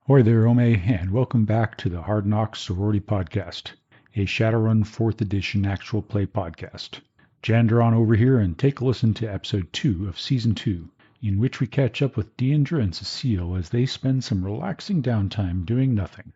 Ahoy there, Ome, and welcome back to the Hard Knocks Sorority Podcast, a Shadowrun 4th Edition actual play podcast. Janderon over here, and take a listen to Episode 2 of Season 2, in which we catch up with Deandra and Cecile as they spend some relaxing downtime doing nothing.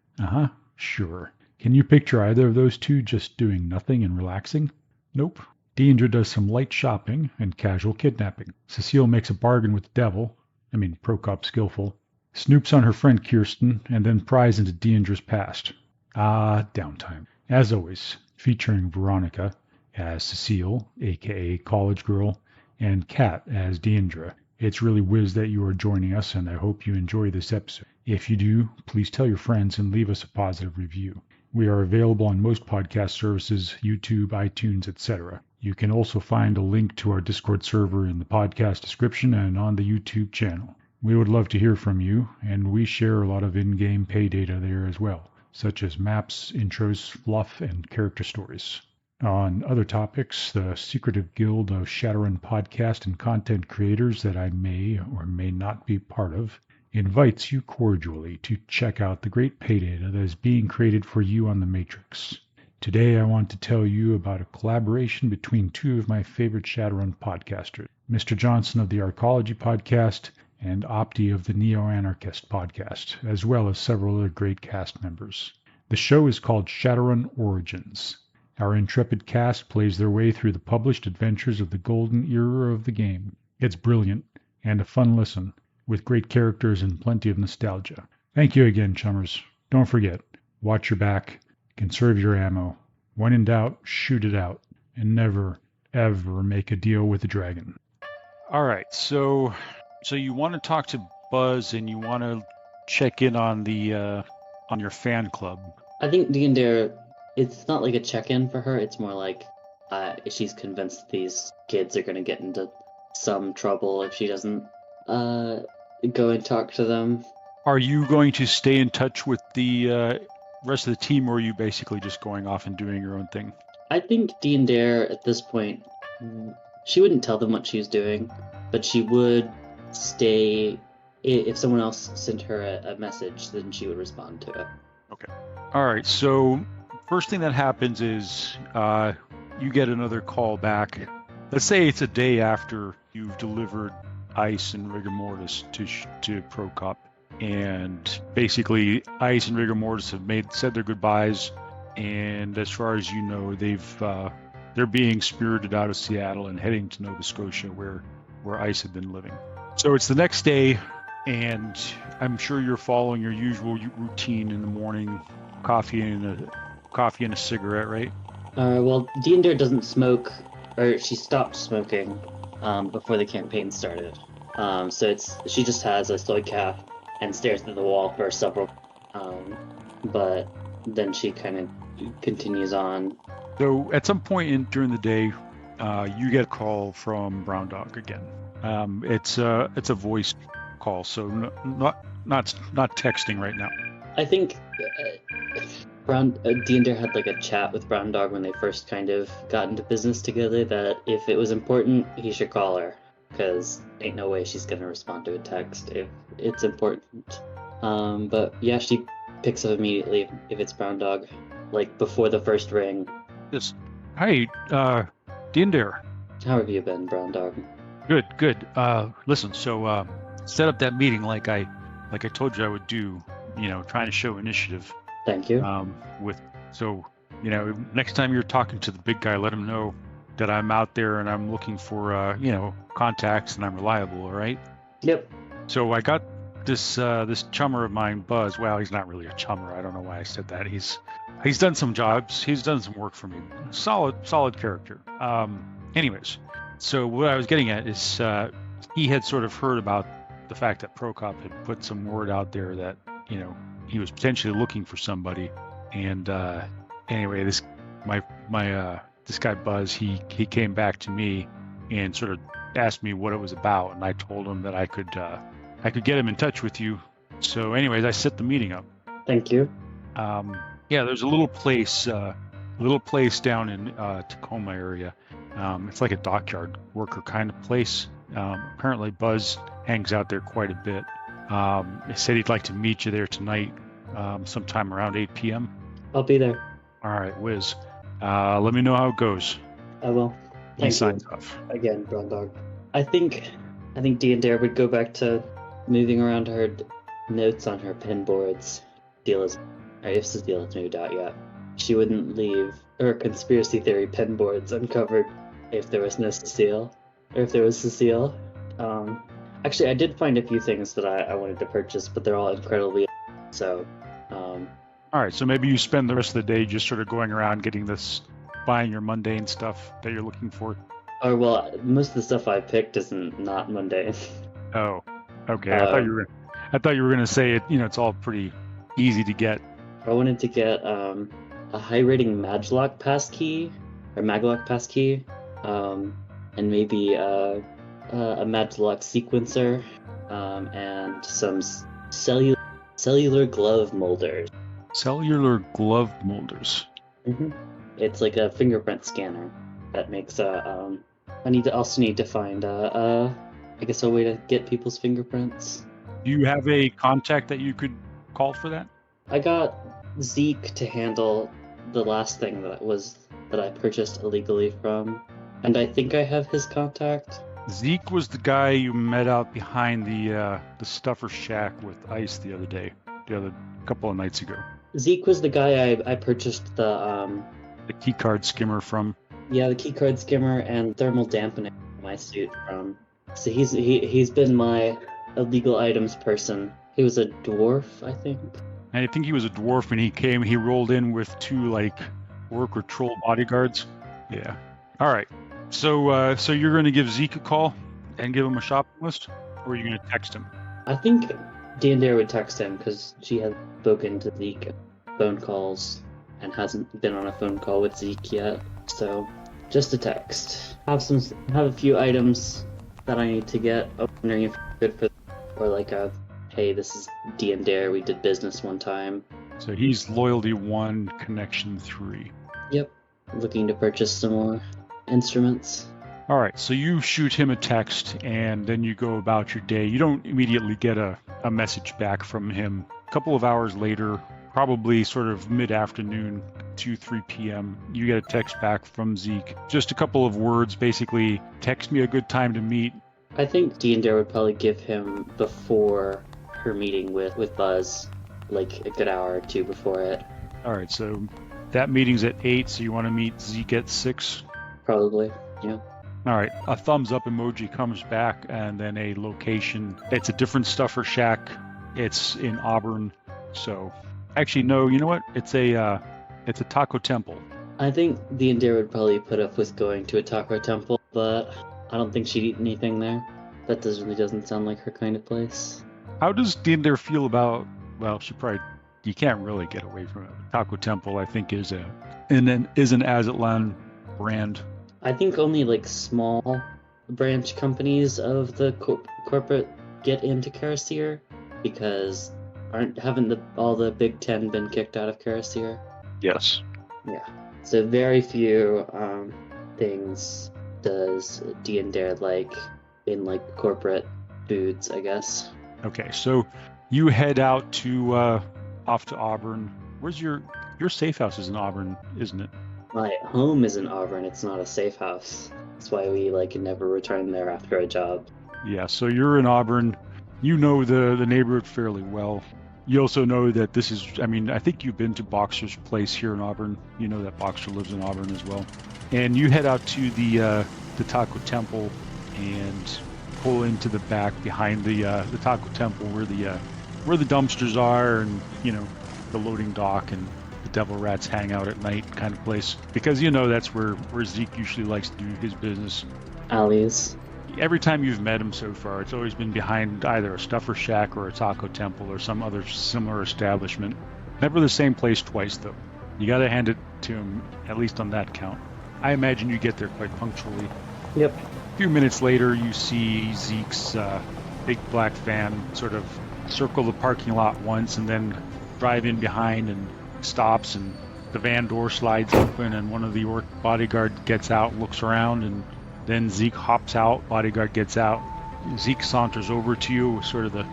Sure. Can you picture either of those two just doing nothing and relaxing? Nope. Deandra does some light shopping and casual kidnapping. Cecile makes a bargain with the devil, Procop skillful, snoops on her friend Kirsten, and then pries into Deandra's past. Downtime. As always, featuring Veronica as Cecile, aka College Girl, and Kat as Deandra. It's really whiz that you are joining us, and I hope you enjoy this episode. If you do, please tell your friends and leave us a positive review. We are available on most podcast services, YouTube, iTunes, etc. You can also find a link to our Discord server in the podcast description and on the YouTube channel. We would love to hear from you, and we share a lot of in-game pay data there as well, such as maps, intros, fluff, and character stories. On other topics, the secretive guild of Shadowrun podcast and content creators that I may or may not be part of invites you cordially to check out the great pay data that is being created for you on the Matrix. Today I want to tell you about a collaboration between two of my favorite Shadowrun podcasters, Mr. Johnson of the Arcology podcast and Opti of the Neo-Anarchist podcast, as well as several other great cast members. The show is called Shadowrun Origins. Our intrepid cast plays their way through the published adventures of the golden era of the game. It's brilliant and a fun listen, with great characters and plenty of nostalgia. Thank you again, chummers. Don't forget, watch your back, conserve your ammo. When in doubt, shoot it out, and never, ever make a deal with the dragon. All right, so you want to talk to Buzz and you want to check in on the on your fan club. I think Deandra, it's not like a check-in for her. It's more like she's convinced these kids are going to get into some trouble if she doesn't go and talk to them. Are you going to stay in touch with the rest of the team, or are you basically just going off and doing your own thing? I think Deandra, at this point, she wouldn't tell them what she was doing, but she would stay. If someone else sent her a message, then she would respond to it. Okay. All right, so first thing that happens is you get another call back. Let's say it's a day after you've delivered Ice and Rigor Mortis to Procop, and basically Ice and Rigor Mortis have said their goodbyes, and as far as you know, they're being spirited out of Seattle and heading to Nova Scotia, where Ice had been living. So it's the next day, and I'm sure you're following your usual routine in the morning: coffee and a cigarette, right? Well, Deandra doesn't smoke, or she stopped smoking before the campaign started. So she just has a soy cap and stares at the wall for several, but then she kind of continues on. So at some point during the day, you get a call from Brown Dog again. It's a voice call, so not texting right now. I think Deandra had like a chat with Brown Dog when they first kind of got into business together, that if it was important, he should call her, because ain't no way she's gonna respond to a text if it's important. But yeah, she picks up immediately if it's Brown Dog, like before the first ring. Yes. Hi, Deandra. How have you been, Brown Dog? Good. Listen, so set up that meeting like I told you I would do. Trying to show initiative. Thank you. Next time you're talking to the big guy, let him know that I'm out there and I'm looking for contacts and I'm reliable. All right. Yep. So I got this chummer of mine, Buzz. Well, he's not really a chummer. I don't know why I said that. He's done some jobs. He's done some work for me. Solid character. Anyways, so what I was getting at is he had sort of heard about the fact that Procop had put some word out there that he was potentially looking for somebody. And anyway, this guy Buzz, he came back to me and sort of asked me what it was about, and I told him that I could get him in touch with you. So anyways, I set the meeting up. Thank you. There's a little place down in Tacoma area. It's like a dockyard worker kind of place. Apparently Buzz hangs out there quite a bit. He said he'd like to meet you there tonight, sometime around 8 p.m. I'll be there. All right, Wiz. Let me know how it goes. I will. He Thank you signs off. again, Brown Dog. I think Dare would go back to moving around her notes on her pin boards. If the deal is moved out yet, she wouldn't leave her conspiracy theory pin boards uncovered if there was no Cecile, or if there was Cecile. Actually, I did find a few things that I wanted to purchase, but they're all incredibly so. All right, so maybe you spend the rest of the day just sort of going around buying your mundane stuff that you're looking for. Or well, most of the stuff I picked isn't not mundane. Oh, okay. I thought you were gonna say it. It's all pretty easy to get. I wanted to get a high rating Maglock passkey, and maybe a Maglock sequencer, and some cellular glove molders. Cellular glove molders. Mm-hmm. It's like a fingerprint scanner that makes I also need to find I guess a way to get people's fingerprints. Do you have a contact that you could call for that? I got Zeke to handle the last thing that I purchased illegally from, and I think I have his contact. Zeke was the guy you met out behind the stuffer shack with Ice the other couple of nights ago. Zeke was the guy I purchased the keycard skimmer from. Yeah, the keycard skimmer and thermal dampening for my suit from. So he's been my illegal items person. He was a dwarf, I think. And I think he was a dwarf when he rolled in with two orc or troll bodyguards. Yeah. All right. So you're going to give Zeke a call and give him a shopping list, or are you going to text him? I think Dare would text him because she has spoken to Zeke phone calls and hasn't been on a phone call with Zeke yet. So just a text. Have a few items that I need to get. Wondering if it's good for or hey, this is Dare. We did business one time. So he's loyalty 1, connection 3. Yep. Looking to purchase some more instruments. All right, so you shoot him a text and then you go about your day. You don't immediately get a message back from him. A couple of hours later, probably sort of mid-afternoon, 2-3 p.m., you get a text back from Zeke. Just a couple of words, basically, text me a good time to meet. I think Dare would probably give him before her meeting with Buzz, like a good hour or two before it. All right, so that meeting's at 8, so you want to meet Zeke at 6? Probably, yeah. All right, a thumbs up emoji comes back, and then a location. It's a different stuffer shack. It's in Auburn. So, actually, no. You know what? It's a taco temple. I think Dare would probably put up with going to a taco temple, but I don't think she'd eat anything there. That doesn't sound like her kind of place. How does Dare feel about? Well, you can't really get away from it. Taco Temple, I think, is an Azatlan brand. I think only small branch companies of the corporate get into Carasir, because haven't all the Big Ten been kicked out of Carasir? Yes. Yeah. So very few things does Dare like in corporate foods, I guess. Okay, so you head out to off to Auburn. Where's your safe house? Is in Auburn, isn't it? My home is in Auburn. It's not a safe house. That's why we never return there after a job. Yeah, so you're in Auburn. You know the neighborhood fairly well. You also know that this is, I think you've been to Boxer's place here in Auburn. You know that Boxer lives in Auburn as well. And you head out to the Taco Temple and pull into the back behind the Taco Temple where the dumpsters are, and the loading dock and the devil rats hang out at night kind of place, because that's where Zeke usually likes to do his business. Alleys. Every time you've met him so far, it's always been behind either a stuffer shack or a taco temple or some other similar establishment. Never the same place twice, though. You got to hand it to him, at least on that count. I imagine you get there quite punctually. Yep. A few minutes later, you see Zeke's big black van sort of circle the parking lot once and then drive in behind and stops, and the van door slides open and one of the orc bodyguard gets out, looks around, and then Zeke hops out, bodyguard gets out. Zeke saunters over to you with sort of the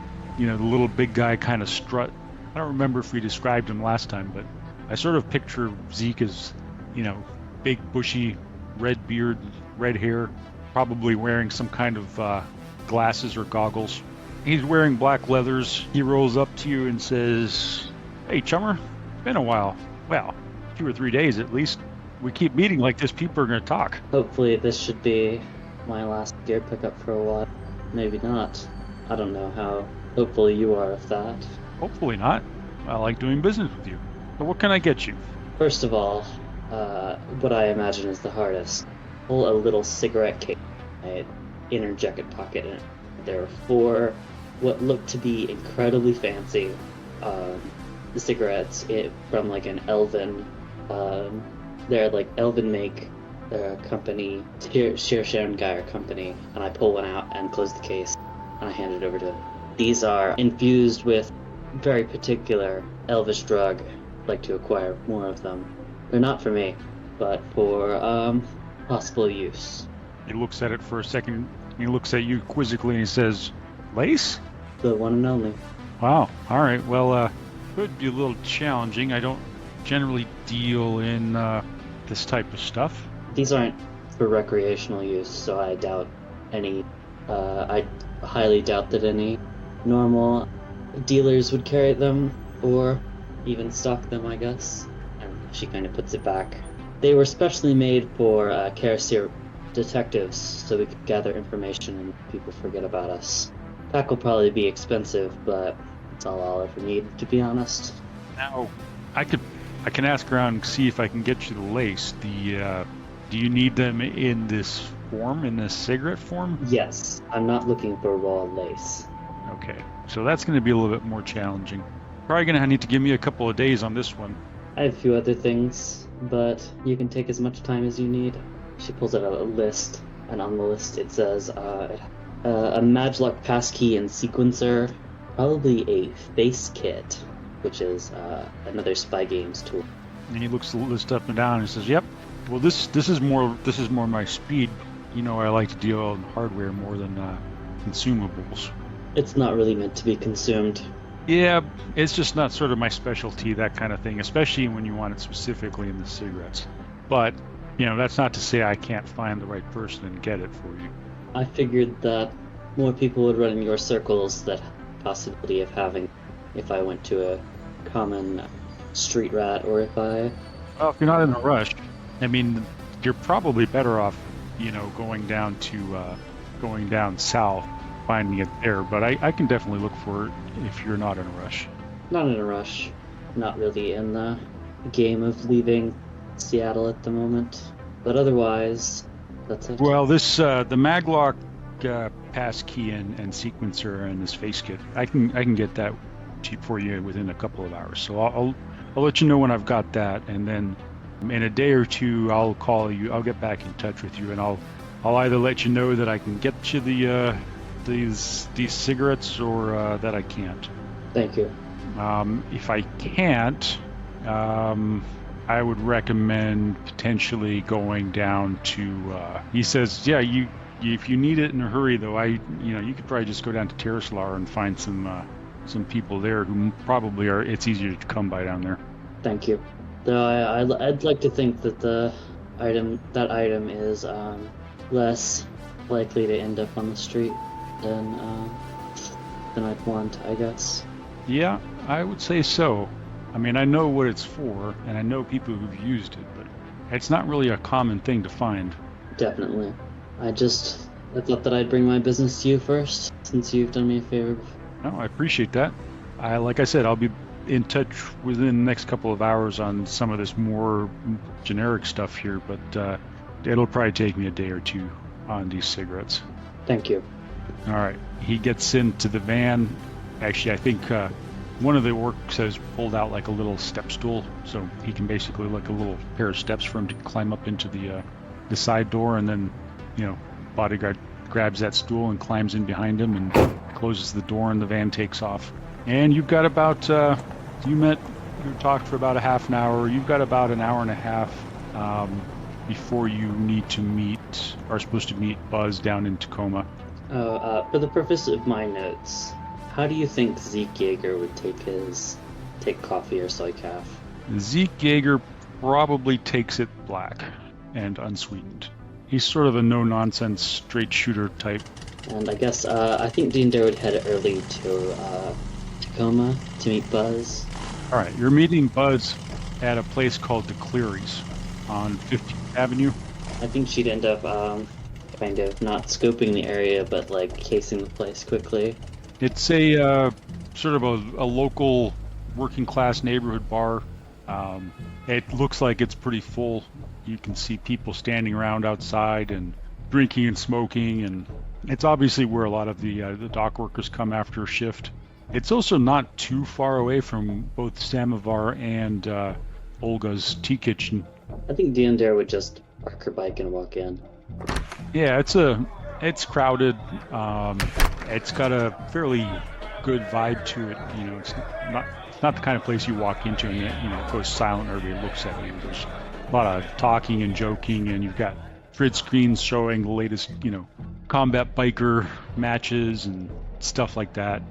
the little big guy kind of strut. I don't remember if we described him last time, but I sort of picture Zeke as, big, bushy, red beard, red hair, probably wearing some kind of glasses or goggles. He's wearing black leathers. He rolls up to you and says, "Hey, chummer, it's been a while. Well, 2 or 3 days at least. We keep meeting like this, people are going to talk." Hopefully this should be my last gear pickup for a while. Maybe not. I don't know how hopeful you are of that. Hopefully not. I like doing business with you. So what can I get you? First of all, what I imagine is the hardest. Pull a little cigarette case in my inner jacket pocket, and there are 4 what look to be incredibly fancy cigarettes from like an elven, they're like elven make company, Shire company, and I pull one out and close the case, and I hand it over to him. These are infused with very particular elvish drug. I'd like to acquire more of them. They're not for me, but for possible use. He looks at it for a second. He looks at you quizzically and he says, "Lace?" The one and only. Wow. All right. Well, could be a little challenging. I don't generally deal in this type of stuff. These aren't for recreational use, so I doubt any. I highly doubt that any normal dealers would carry them or even stock them, I guess. And she kind of puts it back. They were specially made for Karasir detectives, so we could gather information and people forget about us. Pack will probably be expensive, but it's all I'll ever need, to be honest. Now, I can ask around and see if I can get you the lace. Do you need them in this form, in this cigarette form? Yes, I'm not looking for raw lace. Okay, so that's going to be a little bit more challenging. Probably going to need to give me a couple of days on this one. I have a few other things, but you can take as much time as you need. She pulls out a list, and on the list it says a Maglock passkey and sequencer, probably a face kit, which is another spy games tool. And he looks the list up and down and says, "Yep. Well, this is more my speed. I like to deal in hardware more than consumables." It's not really meant to be consumed. Yeah, it's just not sort of my specialty, that kind of thing, especially when you want it specifically in the cigarettes. But, that's not to say I can't find the right person and get it for you. I figured that more people would run in your circles that possibility of having if I went to a common street rat or if I... Well, if you're not in a rush, you're probably better off, going down south, finding it there. But I can definitely look for it if you're not in a rush. Not in a rush. Not really in the game of leaving Seattle at the moment. But otherwise, that's it. Well, this the Maglock passkey and sequencer and this face kit, I can get that cheap for you within a couple of hours. So I'll let you know when I've got that, and then in a day or two I'll call you. I'll get back in touch with you, and I'll either let you know that I can get you these cigarettes or that I can't. Thank you. If I can't, I would recommend potentially going down to. He says, "Yeah, if you need it in a hurry, though, you could probably just go down to Terraslar and find some people there who probably are. It's easier to come by down there." Thank you. Though I'd like to think that that item is less likely to end up on the street than I'd want, I guess. Yeah, I would say so. I know what it's for, and I know people who've used it, but it's not really a common thing to find. Definitely. I thought that I'd bring my business to you first, since you've done me a favor. No, I appreciate that. Like I said, I'll be in touch within the next couple of hours on some of this more generic stuff here, but it'll probably take me a day or two on these cigarettes. Thank you. All right. He gets into the van. Actually, I think one of the orcs has pulled out like a little step stool, so he can basically like a little pair of steps for him to climb up into the side door, and then bodyguard grabs that stool and climbs in behind him and closes the door, and the van takes off. And you've got about you talked for about a half an hour. You've got about an hour and a half before you are supposed to meet Buzz down in Tacoma. For the purpose of my notes, How do you think Zeke Yeager would take coffee or soy calf? Zeke Yeager probably takes it black and unsweetened. He's sort of a no-nonsense, straight-shooter type. And I guess I think Dean Dare would head early to Tacoma to meet Buzz. All right, you're meeting Buzz at a place called the Clearys on 15th Avenue. I think she'd end up kind of not scoping the area, but like casing the place quickly. It's a sort of a local working-class neighborhood bar. It looks like it's pretty full. You can see people standing around outside and drinking and smoking, and it's obviously where a lot of the dock workers come after a shift. It's also not too far away from both Samovar and Olga's tea kitchen. I think Dean Dare would just park her bike and walk in. Yeah, it's crowded. It's got a fairly good vibe to it. You know, it's not the kind of place you walk into and it goes silent or everybody looks at you. There's a lot of talking and joking, and you've got grid screens showing the latest combat biker matches and stuff like that.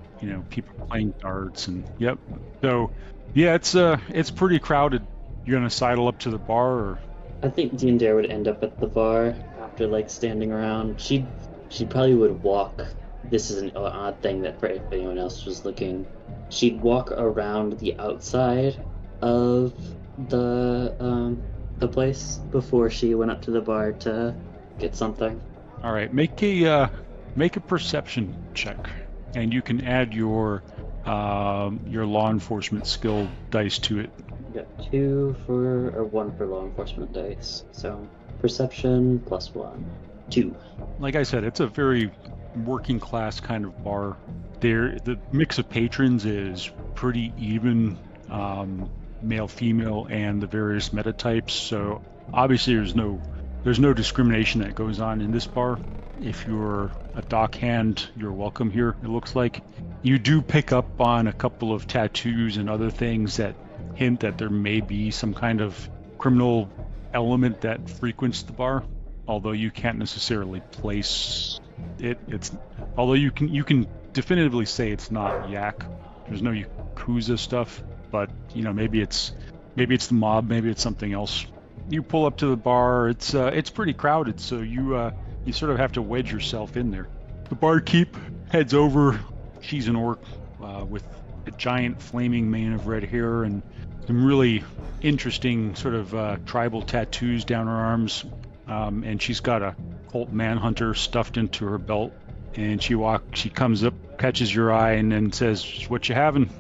People playing darts and yep. So yeah, it's pretty crowded. You're gonna sidle up to the bar, or I think Dean Dare would end up at the bar after like standing around. She probably would walk. This is an odd thing that if anyone else was looking, she'd walk around the outside of the place before she went up to the bar to get something. All right, make a perception check, and you can add your law enforcement skill dice to it. You got 1 for law enforcement dice. So perception +1, 2. Like I said, it's a very working class kind of bar. The mix of patrons is pretty even, male, female, and the various meta types. So obviously there's no discrimination that goes on in this bar. If you're a dockhand, you're welcome here. It looks like you do pick up on a couple of tattoos and other things that hint that there may be some kind of criminal element that frequents the bar, although you can't necessarily place it. Although you can definitively say it's not Yak. There's no Yakuza stuff, but maybe it's the mob, maybe it's something else. You pull up to the bar. It's pretty crowded, so you sort of have to wedge yourself in there. The barkeep heads over. She's an orc with a giant flaming mane of red hair and some really interesting sort of tribal tattoos down her arms, and she's got a Colt Manhunter stuffed into her belt. And she comes up, catches your eye, and then says, "What you having?"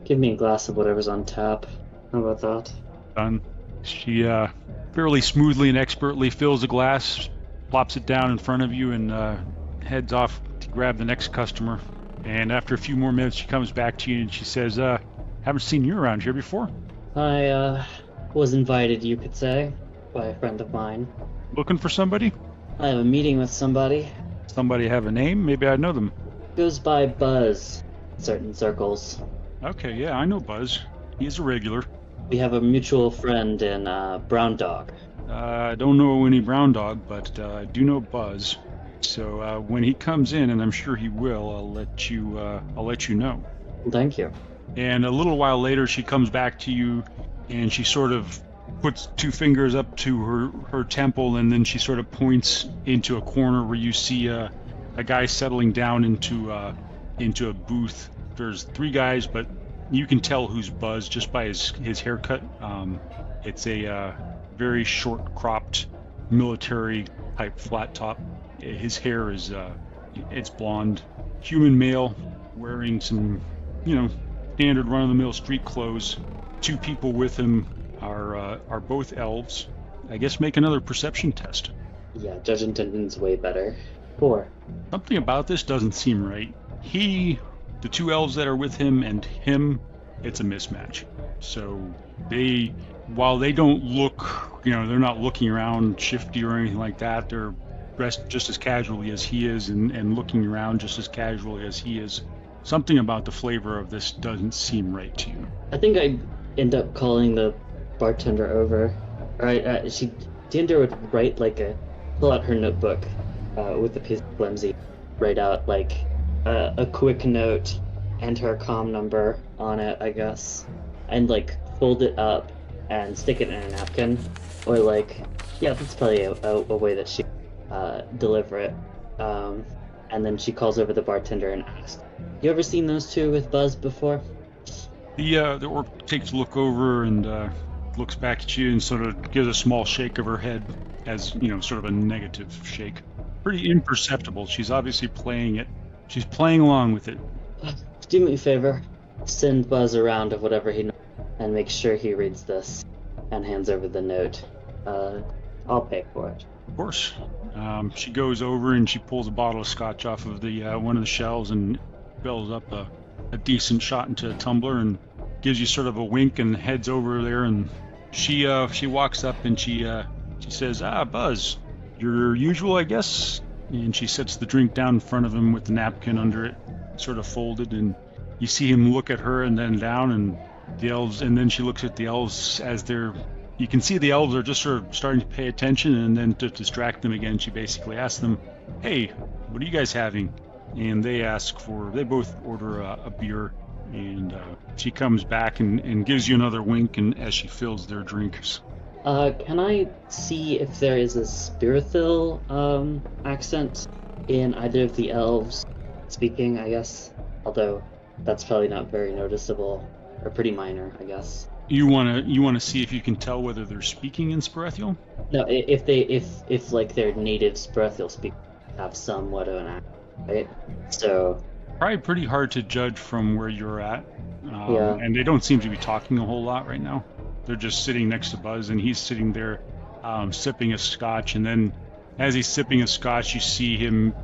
Give me a glass of whatever's on tap. How about that? Done. She fairly smoothly and expertly fills a glass, plops it down in front of you, and heads off to grab the next customer. And after a few more minutes, she comes back to you and she says, "Haven't seen you around here before." I was invited, you could say, by a friend of mine. Looking for somebody? I have a meeting with somebody. Somebody have a name? Maybe I know them. Goes by Buzz in certain circles. Okay, yeah, I know Buzz. He's a regular. We have a mutual friend in Brown Dog. I don't know any Brown Dog, but I do know Buzz. So when he comes in, and I'm sure he will, I'll let you know. Thank you. And a little while later, she comes back to you, and she sort of puts two fingers up to her temple, and then she sort of points into a corner where you see a guy settling down into a booth. There's 3 guys, but you can tell who's Buzz just by his haircut. It's a very short cropped military type flat top. His hair is it's blonde. Human male, wearing some standard run-of-the-mill street clothes. 2 people with him are both elves. I guess make another perception test. Yeah, Judge Intendant's way better. 4. Something about this doesn't seem right. The 2 elves that are with him and him, it's a mismatch. So while they don't look, they're not looking around shifty or anything like that. They're dressed just as casually as he is and looking around just as casually as he is. Something about the flavor of this doesn't seem right to you. I think I end up calling the bartender over. Alright, Dinder would pull out her notebook with a piece of flimsy, write out a quick note and her comm number on it, I guess, and like fold it up and stick it in a napkin, or like, yeah, that's probably a way that she deliver it. Um, and then she calls over the bartender and asks, "You ever seen those two with Buzz before?" The orc takes a look over and looks back at you and sort of gives a small shake of her head as, sort of a negative shake. Pretty imperceptible. She's obviously playing it. She's playing along with it. Do me a favor, send Buzz a round of whatever he knows, and make sure he reads this, and hands over the note. I'll pay for it. Of course. She goes over and she pulls a bottle of scotch off of the one of the shelves and fills up a decent shot into a tumbler and gives you sort of a wink and heads over there, and she walks up and she says, Buzz, your usual, I guess. And she sets the drink down in front of him with the napkin under it, sort of folded, and you see him look at her and then down, and the elves, and then she looks at the elves as you can see the elves are just sort of starting to pay attention, and then to distract them again, she basically asks them, "Hey, what are you guys having?" And they both order a beer, and she comes back and gives you another wink, and as she fills their drinks. Can I see if there is a Spirithil accent in either of the elves speaking, I guess? Although that's probably not very noticeable, or pretty minor, I guess. You wanna see if you can tell whether they're speaking in Sparethiel? No, if like their native Spirithil speak have somewhat of an accent, right? So Probably pretty hard to judge from where you're at. Yeah. And they don't seem to be talking a whole lot right now. They're just sitting next to Buzz, and he's sitting there sipping a scotch. And then as he's sipping a scotch, you see him,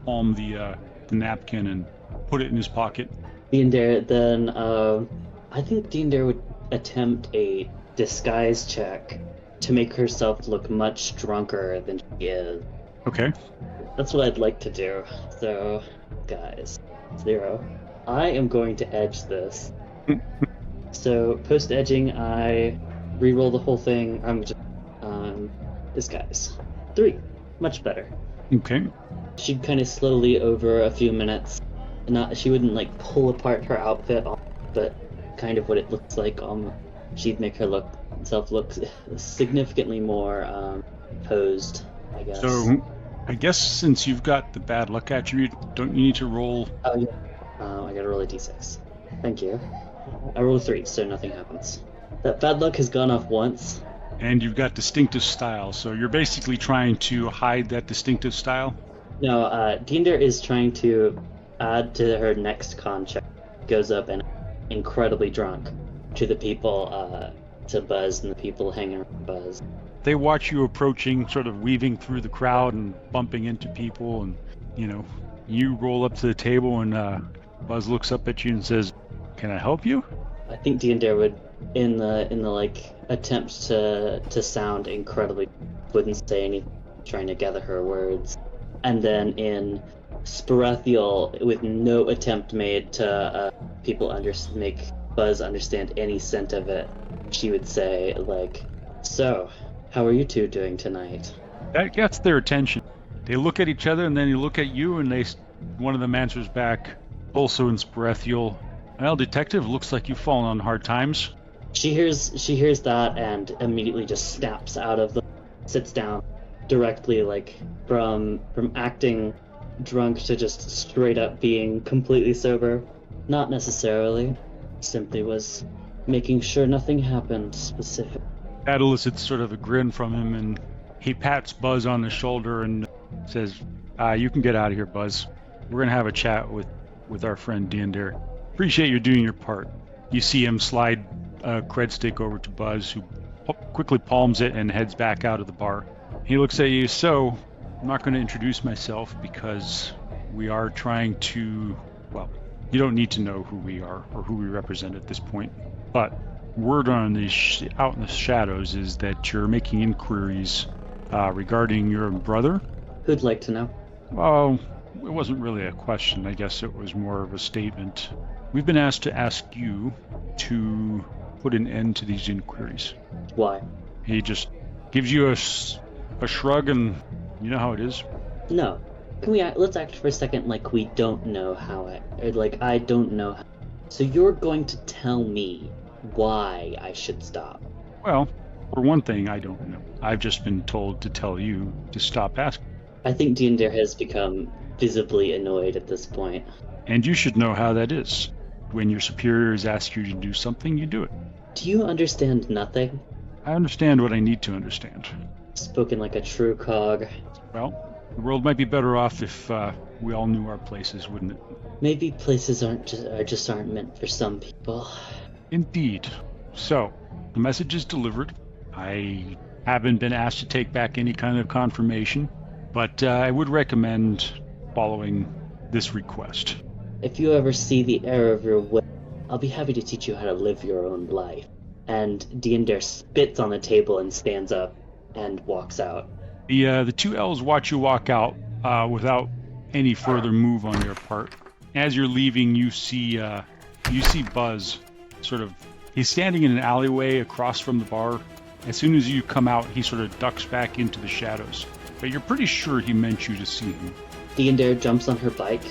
palm the napkin and put it in his pocket. Deandare, then I think Deandare would attempt a disguise check to make herself look much drunker than she is. Okay. That's what I'd like to do. So, guys, 0. I am going to edge this. So, post-edging, I re-roll the whole thing. I'm just, disguise. 3. Much better. Okay. She'd kind of slowly, over a few minutes, she wouldn't like pull apart her outfit, but kind of what it looks like, she'd make herself look significantly more posed, I guess. So, I guess since you've got the bad luck attribute, don't you need to roll? Oh, yeah. I gotta roll a d6. Thank you. I roll a 3, so nothing happens. That bad luck has gone off once. And you've got distinctive style, so you're basically trying to hide that distinctive style? No, Deandare is trying to add to her next con check. Goes up and incredibly drunk to the people, to Buzz and the people hanging around Buzz. They watch you approaching, sort of weaving through the crowd and bumping into people, and you roll up to the table, and Buzz looks up at you and says, "Can I help you?" I think Deandare would, in the like attempt to sound incredibly, wouldn't say anything, trying to gather her words, and then in Sparethiel, with no attempt made to make Buzz understand any scent of it, she would say, like, "So, how are you two doing tonight?" That gets their attention. They look at each other, and then you look at you, and one of them answers back, also in Sparethiel, "Well, detective, looks like you've fallen on hard times." She hears that and immediately just sits down directly, like from acting drunk to just straight up being completely sober. Not necessarily. Simply was making sure nothing happened specific. That elicits sort of a grin from him, and he pats Buzz on the shoulder and says, "You can get out of here, Buzz. We're going to have a chat with our friend Deandare. Appreciate you doing your part." You see him slide a cred stick over to Buzz, who quickly palms it and heads back out of the bar. He looks at you. "So, I'm not going to introduce myself because we are trying to, well, you don't need to know who we are or who we represent at this point. But word on out in the shadows is that you're making inquiries regarding your brother." Who'd like to know? Well, it wasn't really a question. I guess it was more of a statement. We've been asked to ask you to put an end to these inquiries. Why? He just gives you a shrug, and you know how it is. No, let's act for a second like we don't know I don't know how. So you're going to tell me why I should stop. Well, for one thing, I don't know. I've just been told to tell you to stop asking. I think Diender has become visibly annoyed at this point. And you should know how that is. When your superiors ask you to do something, you do it. Do you understand nothing? I understand what I need to understand. Spoken like a true cog. Well, the world might be better off if we all knew our places, wouldn't it? Maybe places aren't meant for some people. Indeed. So, the message is delivered. I haven't been asked to take back any kind of confirmation, but I would recommend following this request. If you ever see the error of your way, I'll be happy to teach you how to live your own life. And Diender spits on the table and stands up and walks out. The two elves watch you walk out without any further move on their part. As you're leaving, you see Buzz he's standing in an alleyway across from the bar. As soon as you come out, he sort of ducks back into the shadows. But you're pretty sure he meant you to see him. Diender jumps on her bike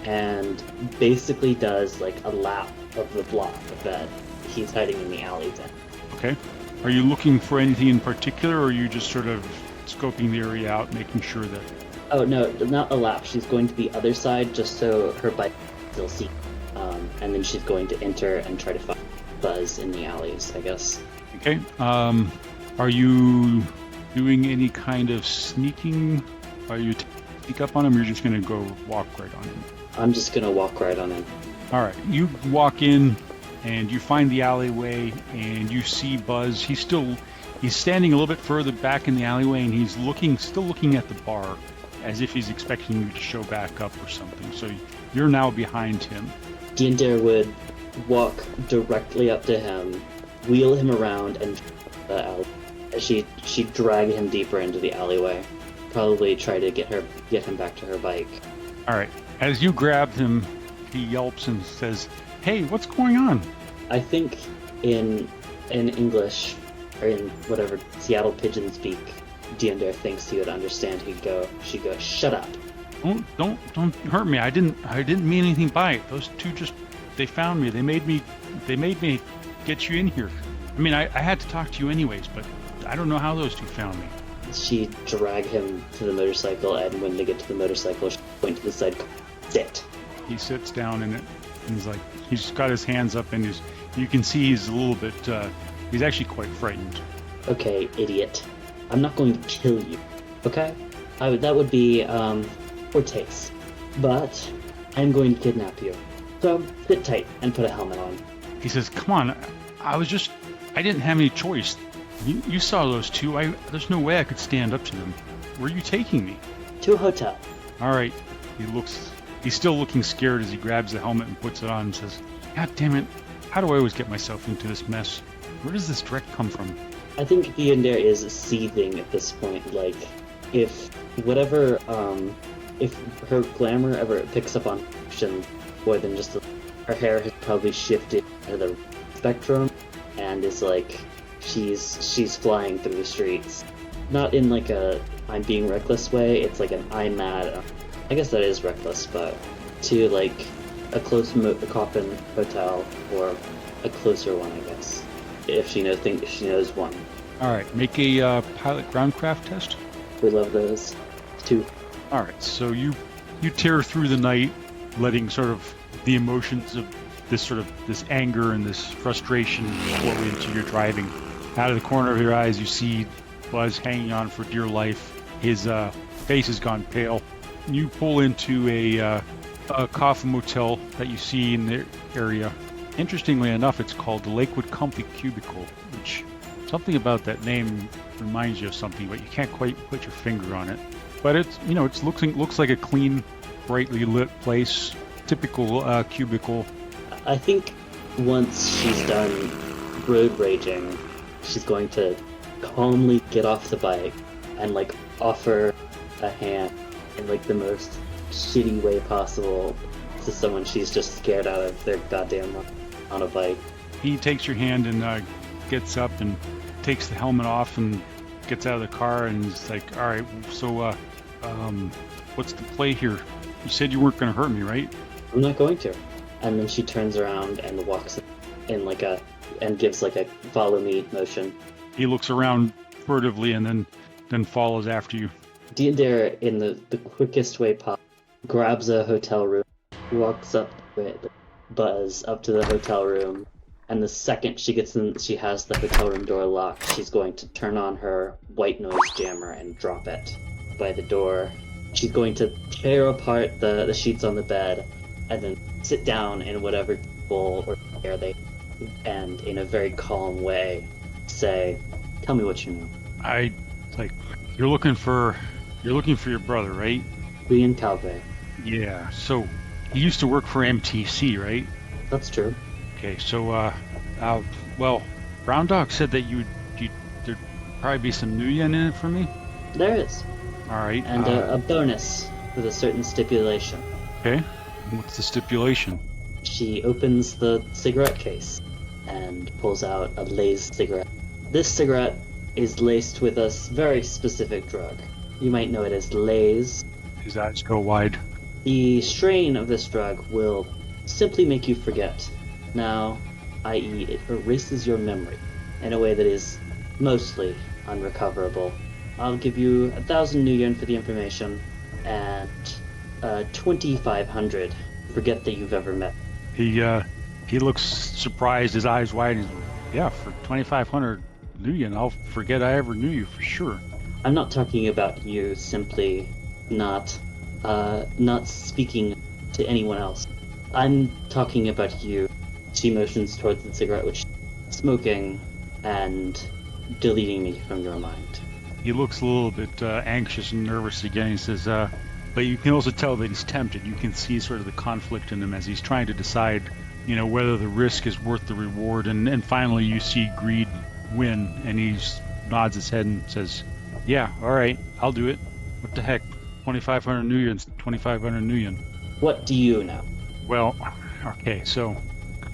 and basically does like a lap of the block that he's hiding in the alley then. Okay. Are you looking for anything in particular, or are you just sort of scoping the area out, making sure that... Oh, no, not a lap. She's going to the other side just so her bike still see. And then she's going to enter and try to find Buzz in the alleys, I guess. Okay. Are you doing any kind of sneaking? Are you sneak up on him, or you're just going to go walk right on him? I'm just going to walk right on him. All right. You walk in, and you find the alleyway, and you see Buzz. He's standing a little bit further back in the alleyway, and he's still looking at the bar, as if he's expecting you to show back up or something. So you're now behind him. Diender would walk directly up to him, wheel him around, and she'd drag him deeper into the alleyway. Probably try to get him back to her bike. All right. As you grab him, he yelps and says, "Hey, what's going on?" I think in English, or in whatever Seattle Pigeon speak, Diender thinks he would understand. She'd go, "Shut up." Don't hurt me. I didn't mean anything by it. Those two they found me. They made me get you in here. I mean, I had to talk to you anyways, but I don't know how those two found me. She dragged him to the motorcycle, and when they get to the motorcycle, she points to the side, "Sit." He sits down in it, and he's got his hands up, and you can see he's a little bit, he's actually quite frightened. Okay, idiot. I'm not going to kill you, okay? That would be, poor taste. But I'm going to kidnap you. So, sit tight and put a helmet on. He says, "Come on, I didn't have any choice. You saw those two. There's no way I could stand up to them. Where are you taking me?" To a hotel. All right. He's still looking scared as he grabs the helmet and puts it on and says, "God damn it. How do I always get myself into this mess? Where does this dread come from?" I think Diender is seething at this point. Like, if her glamour ever picks up on action more than just her hair has probably shifted to the spectrum and is like she's flying through the streets. Not in like a I'm being reckless way, it's like an I'm mad. I guess that is reckless, but to like a close coffin hotel or a closer one, I guess. If she knows one. All right, make a pilot groundcraft test. We love those. 2. All right, so you tear through the night, letting sort of the emotions of this anger and this frustration flow into your driving. Out of the corner of your eyes, you see Buzz hanging on for dear life. His face has gone pale. You pull into a coffin motel that you see in the area. Interestingly enough, it's called the Lakewood Comfy Cubicle, which something about that name reminds you of something, but you can't quite put your finger on it. But it looks like a clean, brightly lit place, typical cubicle. I think once she's done road raging, she's going to calmly get off the bike and like offer a hand in like the most shitty way possible to someone she's just scared out of their goddamn life on a bike. He takes your hand and gets up and takes the helmet off and gets out of the car and is like, "All right, so what's the play here? You said you weren't going to hurt me, right? I'm not going to. And then she turns around and walks in and gives like a follow me motion. He looks around furtively and then follows after you. Dare, in the quickest way possible, grabs a hotel room, walks up with Buzz up to the hotel room, and the second she gets in, she has the hotel room door locked. She's going to turn on her white noise jammer and drop it by the door. She's going to tear apart the sheets on the bed, and then sit down in whatever bowl or chair they, and in a very calm way, say, "Tell me what you know." You're looking for your brother, right? Ian Calvé. Yeah. So he used to work for MTC, right? That's true. Okay. So well, Brown Dog said that there'd probably be some new yen in it for me. There is. All right. And a bonus with a certain stipulation. Okay. What's the stipulation? She opens the cigarette case and pulls out a Lay's cigarette. This cigarette is laced with a very specific drug. You might know it as Lay's. His eyes go wide. The strain of this drug will simply make you forget. Now, i.e., it erases your memory in a way that is mostly unrecoverable. I'll give you 1,000 new yen for the information, and 2,500. Forget that you've ever met. He looks surprised, his eyes wide. He's, yeah, for 2,500 new yen, I'll forget I ever knew you for sure. I'm not talking about you simply not speaking to anyone else. I'm talking about you. She motions towards the cigarette, which she's smoking, and deleting me from your mind. He looks a little bit anxious and nervous again. He says, but you can also tell that he's tempted. You can see sort of the conflict in him as he's trying to decide, whether the risk is worth the reward. And finally you see greed win, and he nods his head and says, yeah, all right, I'll do it. What the heck? 2,500 new yen's 2,500 new yen. What do you know? Well, okay, so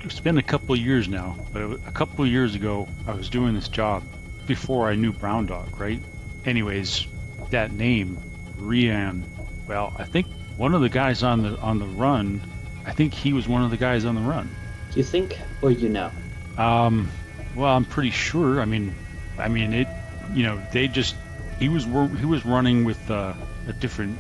it's been a couple of years now, but a couple of years ago I was doing this job before I knew Brown Dog, right? Anyways, that name, Rian, well, I think one of the guys on the run, I think he was one of the guys on the run. You think, or you know? Well, I'm pretty sure. I mean, it. He was running with a different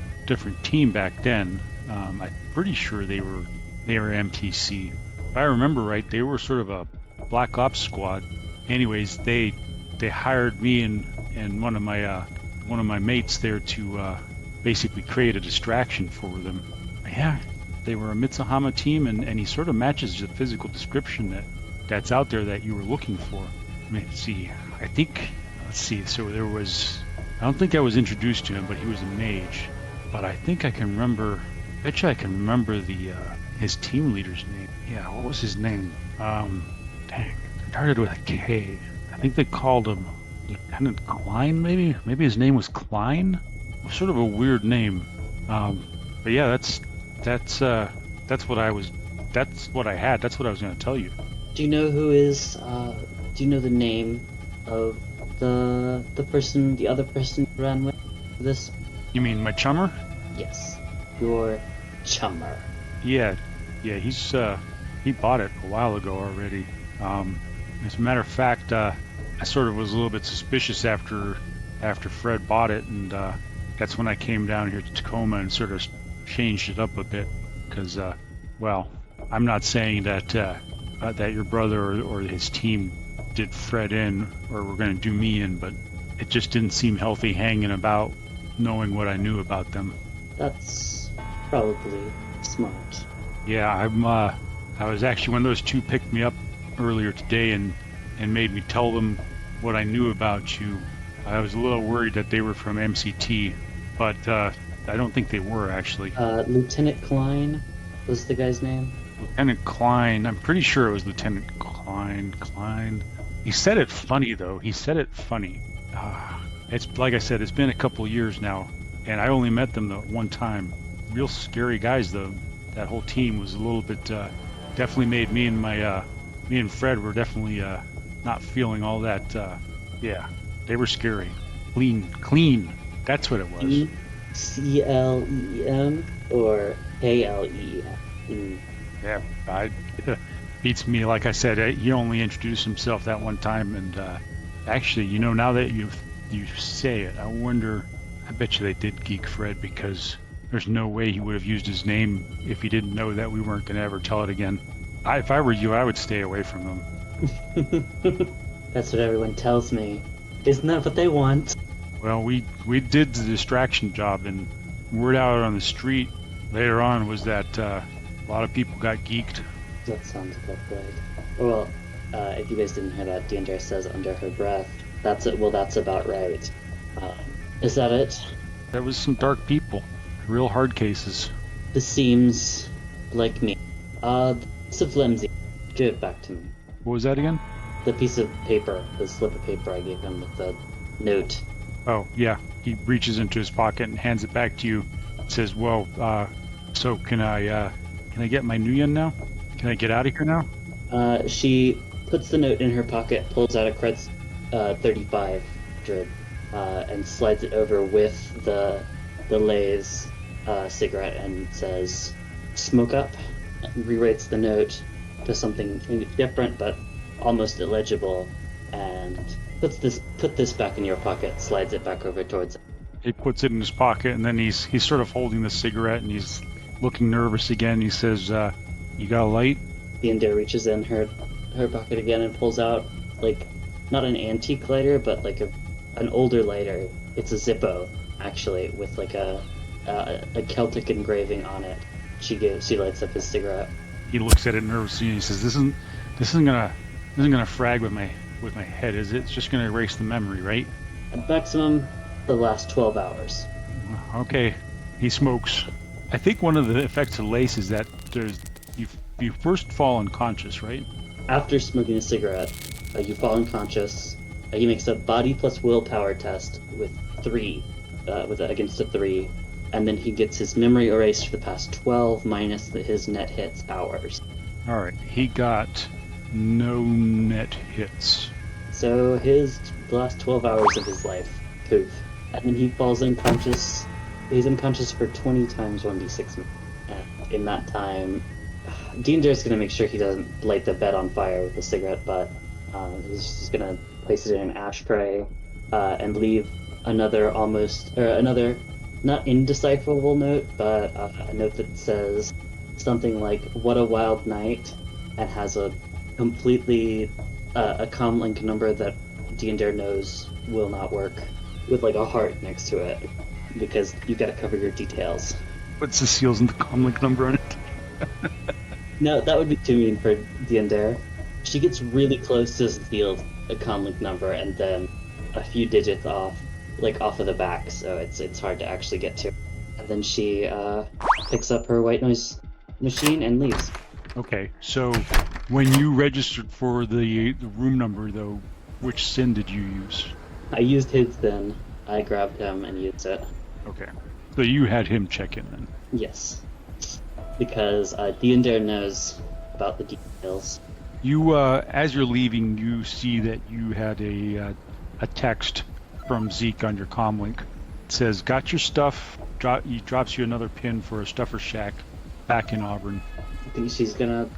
team back then. I'm pretty sure they were MTC. If I remember right, they were sort of a black ops squad. Anyways, they hired me and one of my mates there to basically create a distraction for them. Yeah, they were a Mitsuhama team, and he sort of matches the physical description that's out there that you were looking for. Let's see. So there was. I don't think I was introduced to him, but he was a mage. But I think I can remember. Bet you I can remember his team leader's name. Yeah, what was his name? Dang, it started with a K. I think they called him Lieutenant Klein, maybe. Maybe his name was Klein. Sort of a weird name. But yeah, that's what I was. That's what I had. That's what I was going to tell you. Do you know who is? Do you know the name of the other person you ran with? This? You mean my chummer? Yes, your chummer. Yeah. He bought it a while ago already. As a matter of fact, I sort of was a little bit suspicious after Fred bought it, and that's when I came down here to Tacoma and sort of changed it up a bit. Because, I'm not saying that your brother or his team did Fred in or were going to do me in, but it just didn't seem healthy hanging about knowing what I knew about them. That's probably smart. Yeah, I was actually, when those two picked me up earlier today and made me tell them what I knew about you, I was a little worried that they were from MCT, but I don't think they were, actually. Lieutenant Klein was the guy's name? Lieutenant Klein. I'm pretty sure it was Lieutenant Klein. He said it funny, though. It's like I said, it's been a couple of years now, and I only met them the one time. Real scary guys, though. That whole team was a little bit, definitely made me and Fred were definitely not feeling all that. Yeah, they were scary. Clean. That's what it was. Cleem or Kleem? Yeah, I beats me. Like I said, he only introduced himself that one time, and actually, now that you say it, I wonder. I bet you they did geek Fred because there's no way he would have used his name if he didn't know that we weren't going to ever tell it again. If I were you, I would stay away from him. That's what everyone tells me. Isn't that what they want? Well, we did the distraction job, and word out on the street later on was that a lot of people got geeked. That sounds about right. Well, if you guys didn't hear that, Deandra says under her breath, "That's it. Well, that's about right." Um, is that it? There was some dark people, real hard cases. This seems like me. The piece of flimsy. Give it back to me. What was that again? The piece of paper, the slip of paper I gave him with the note. Oh, yeah. He reaches into his pocket and hands it back to you. Says, "Well, so can I get my new yen now? Can I get out of here now?" She puts the note in her pocket, pulls out a Kretz 3500, and slides it over with the Lay's cigarette and says, "Smoke up." And rewrites the note to something different but almost illegible, and put this back in your pocket. Slides it back over towards him. He puts it in his pocket, and then he's sort of holding the cigarette, and he's looking nervous again. He says, "You got a light?" Deandra reaches in her pocket again and pulls out, like, not an antique lighter, but like an older lighter. It's a Zippo, actually, with like a Celtic engraving on it. She lights up his cigarette. He looks at it nervously, and he says, "This isn't gonna frag with my head, is it? It's just gonna erase the memory, right?" At maximum, the last 12 hours. Okay. He smokes. I think one of the effects of lace is that you first fall unconscious, right? After smoking a cigarette, you fall unconscious. He makes a body plus willpower test with 3, against a 3, and then he gets his memory erased for the past 12 minus his net hits hours. All right. He got no net hits. So the last 12 hours of his life, poof. And then he falls unconscious. He's unconscious for 20 times 1d6. And in that time, Deandra's going to make sure he doesn't light the bed on fire with the cigarette butt. He's just going to place it in an ashtray and leave another not indecipherable note, but a note that says something like, "What a wild night," and has a completely a comlink number that Deandra knows will not work, with like a heart next to it, because you got to cover your details. What's the seals and the comlink number on it? No, that would be too mean for Deandra. She gets really close to the a comlink number, and then a few digits off of the back, so it's hard to actually get to. And then she picks up her white noise machine and leaves. Okay, so when you registered for the room number, though, which SIN did you use? I used his then. I grabbed him and used it. Okay, so you had him check in then? Yes. Because Deandra knows about the details. You, as you're leaving, you see that you had a text from Zeke on your comlink. It says, "Got your stuff." He drops you another pin for a Stuffer Shack back in Auburn. I think she's gonna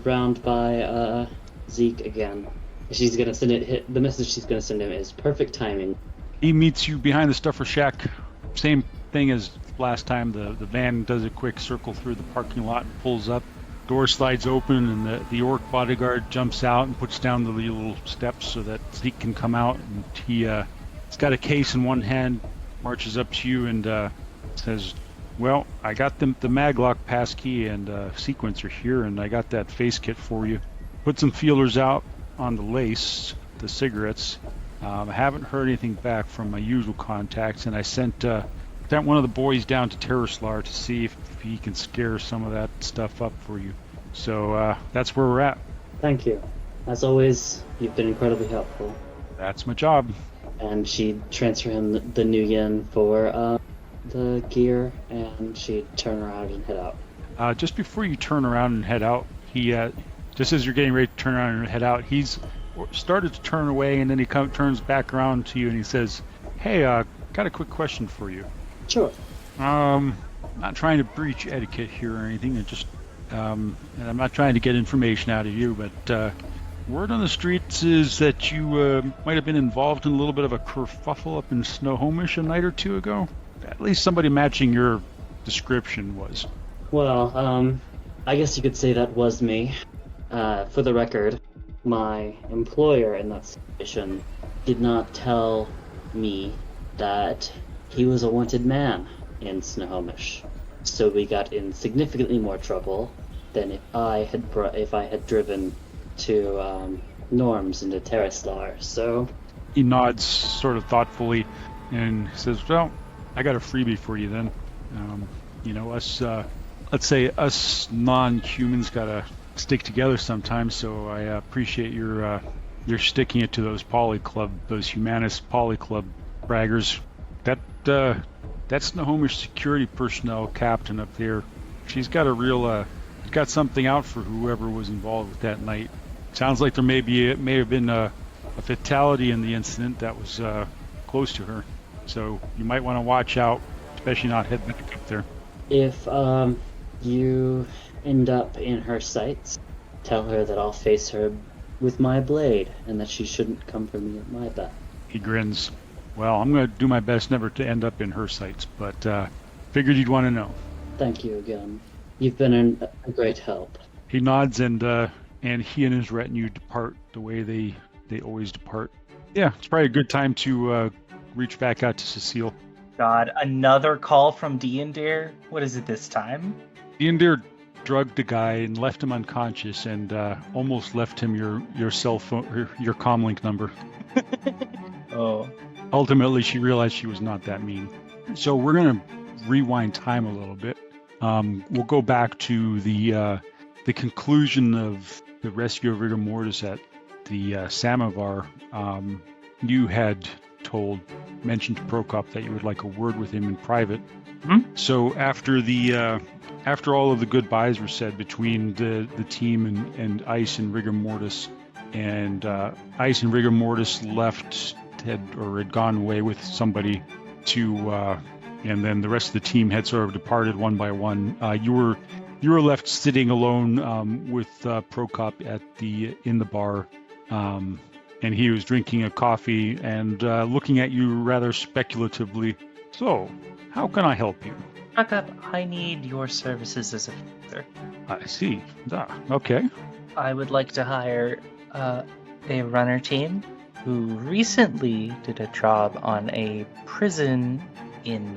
round by Zeke again. She's gonna send it. The message she's gonna send him is perfect timing. He meets you behind the Stuffer Shack. Same thing as last time. The van does a quick circle through the parking lot and pulls up. Door slides open, and the orc bodyguard jumps out and puts down the little steps so that Zeke can come out. And he's got a case in one hand, marches up to you and says, "Well, I got the maglock passkey and sequencer here, and I got that face kit for you. Put some feelers out on the lace, the cigarettes. I haven't heard anything back from my usual contacts, and I sent one of the boys down to Terraslar to see if he can scare some of that stuff up for you. So that's where we're at." Thank you. As always, you've been incredibly helpful. That's my job. And she'd transfer him the new yen for the gear, and she'd turn around and head out. Just before you turn around and head out, just as you're getting ready to turn around and head out, he's started to turn away, and then he turns back around to you and he says, "Hey, got a quick question for you." Sure. Not trying to breach etiquette here or anything. And I'm not trying to get information out of you, but word on the streets is that you might have been involved in a little bit of a kerfuffle up in Snohomish a night or two ago. At least somebody matching your description was. Well, I guess you could say that was me. For the record, my employer in that situation did not tell me that he was a wanted man in Snohomish. So we got in significantly more trouble than if I had driven to Norm's into Terraslar. So He nods sort of thoughtfully and says, "Well, I got a freebie for you then. Us, let's say us non-humans gotta stick together sometimes. So I appreciate your sticking it to those humanist poly club braggers. That's Snohomish security personnel captain up there. She's got got something out for whoever was involved with that night. Sounds like there may have been a fatality in the incident that was close to her. So you might want to watch out, especially not head back up there." if you end up in her sights, tell her that I'll face her with my blade and that she shouldn't come for me at my back. He grins. "Well, I'm going to do my best never to end up in her sights, but figured you'd want to know." Thank you again. You've been a great help. He nods, and he and his retinue depart the way they always depart. Yeah, it's probably a good time to reach back out to Cecile. God, another call from Deandir? What is it this time? Deandir drugged the guy and left him unconscious, and almost left him your cell phone, your comlink number. Oh. Ultimately, she realized she was not that mean. So we're going to rewind time a little bit. We'll go back to the conclusion of the rescue of rigor mortis at the Samovar. You had mentioned to Prokop that you would like a word with him in private. Mm-hmm. So after all of the goodbyes were said between the team and Ice and rigor mortis, and Ice and rigor mortis had gone away with somebody and then the rest of the team had sort of departed one by one. You were left sitting alone with Prokop in the bar, and he was drinking a coffee and looking at you rather speculatively. "So, how can I help you?" Prokop, I need your services as a fixer. "I see. Okay." I would like to hire a runner team who recently did a job on a prison in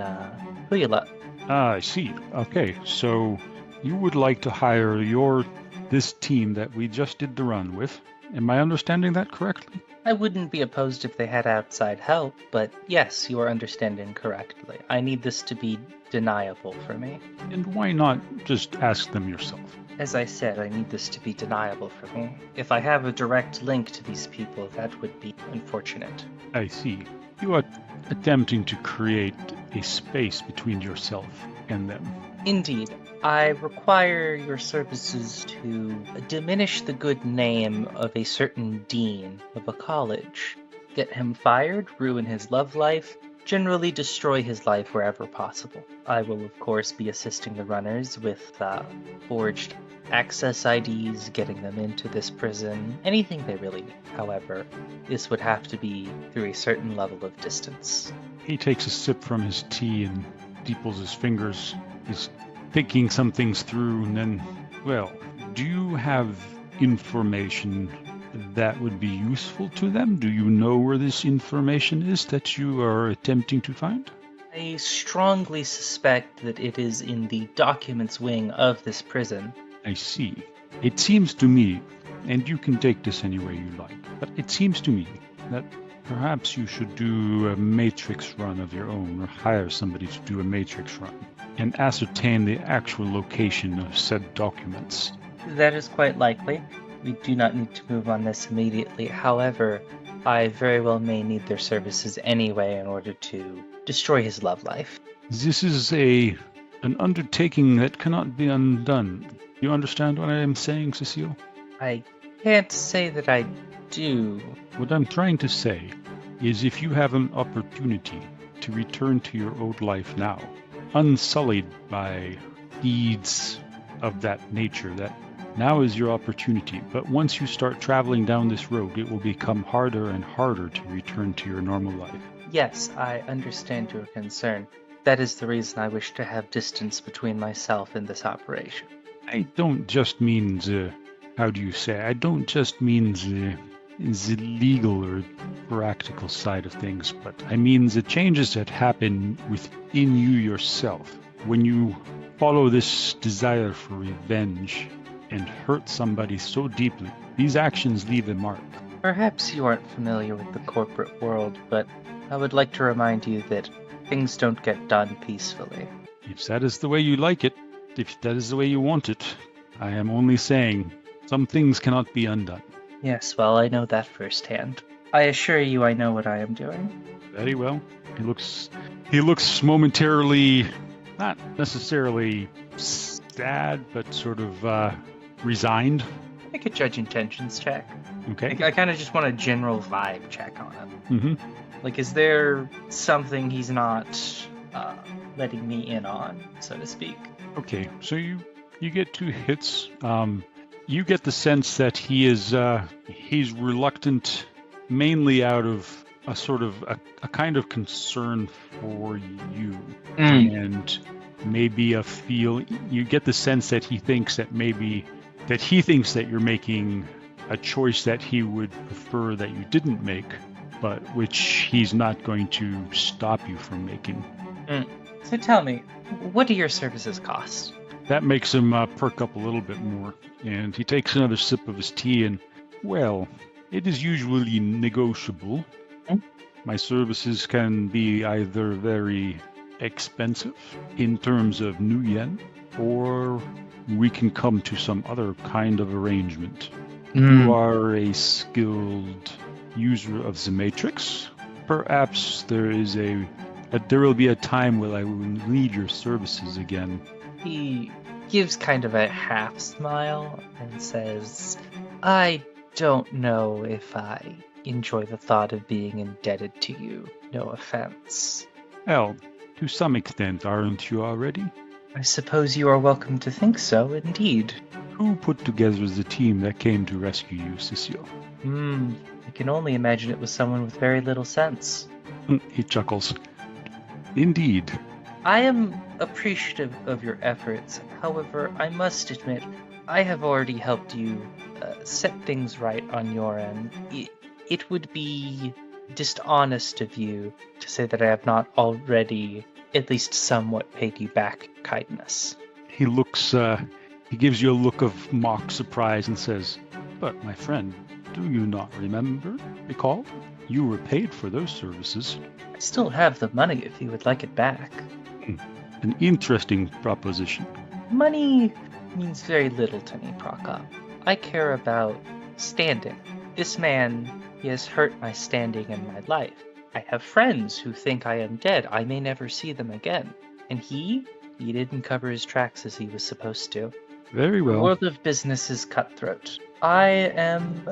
Huyala. I see. Okay, so you would like to hire this team that we just did the run with. Am I understanding that correctly? I wouldn't be opposed if they had outside help, but yes, you are understanding correctly. I need this to be deniable for me. And why not just ask them yourself? As I said, I need this to be deniable for me. If I have a direct link to these people, that would be unfortunate. I see. You are attempting to create a space between yourself and them. Indeed. I require your services to diminish the good name of a certain dean of a college. Get him fired, ruin his love life, generally destroy his life wherever possible. I will, of course, be assisting the runners with forged access IDs, getting them into this prison, anything they really need. However, this would have to be through a certain level of distance. He takes a sip from his tea and deeples his fingers. He's thinking some things through, and then, well, do you have information that would be useful to them? Do you know where this information is that you are attempting to find? I strongly suspect that it is in the documents wing of this prison. I see. It seems to me, and you can take this any way you like, but it seems to me that perhaps you should do a matrix run of your own, or hire somebody to do a matrix run, and ascertain the actual location of said documents. That is quite likely. We do not need to move on this immediately. However, I very well may need their services anyway in order to destroy his love life. This is an undertaking that cannot be undone. You understand what I am saying, Cecile? I can't say that I do. What I'm trying to say is if you have an opportunity to return to your old life now, unsullied by deeds of that nature. That now is your opportunity. But once you start traveling down this road, it will become harder and harder to return to your normal life. Yes, I understand your concern. That is the reason I wish to have distance between myself and this operation. I don't just mean I don't just mean the legal or practical side of things, but I mean the changes that happen within you yourself. When you follow this desire for revenge and hurt somebody so deeply, these actions leave a mark. Perhaps you aren't familiar with the corporate world, but I would like to remind you that things don't get done peacefully. If that is the way you like it, if that is the way you want it, I am only saying some things cannot be undone. Yes, well, I know that firsthand. I assure you I know what I am doing. Very well. He looks momentarily, not necessarily sad, but sort of resigned. Make a judge intentions check. Okay. I kind of just want a general vibe check on him. Mm-hmm. Like, is there something he's not letting me in on, so to speak? Okay, so you get 2 hits. You get the sense that he's reluctant, mainly out of a sort of a kind of concern for you, and maybe you get the sense that he thinks that you're making a choice that he would prefer that you didn't make, but which he's not going to stop you from making. So tell me, what do your services cost? That makes him perk up a little bit more, and he takes another sip of his tea, and, well, it is usually negotiable. My services can be either very expensive in terms of new yen, or we can come to some other kind of arrangement. You are a skilled user of the Matrix. Perhaps there will be a time when I will need your services again. He gives kind of a half smile and says, I don't know if I enjoy the thought of being indebted to you. No offense. Well, to some extent, aren't you already? I suppose you are welcome to think so, indeed. Who put together the team that came to rescue you, Cecile? I can only imagine it was someone with very little sense. He chuckles. Indeed. I am appreciative of your efforts. However, I must admit, I have already helped you set things right on your end. It would be dishonest of you to say that I have not already at least somewhat paid you back kindness. He gives you a look of mock surprise and says, but my friend, do you not recall? You were paid for those services. I still have the money if you would like it back. An interesting proposition. Money means very little to me, Prokop. I care about standing. This man, he has hurt my standing in my life. I have friends who think I am dead. I may never see them again. And he didn't cover his tracks as he was supposed to. Very well. The world of business is cutthroat. I am...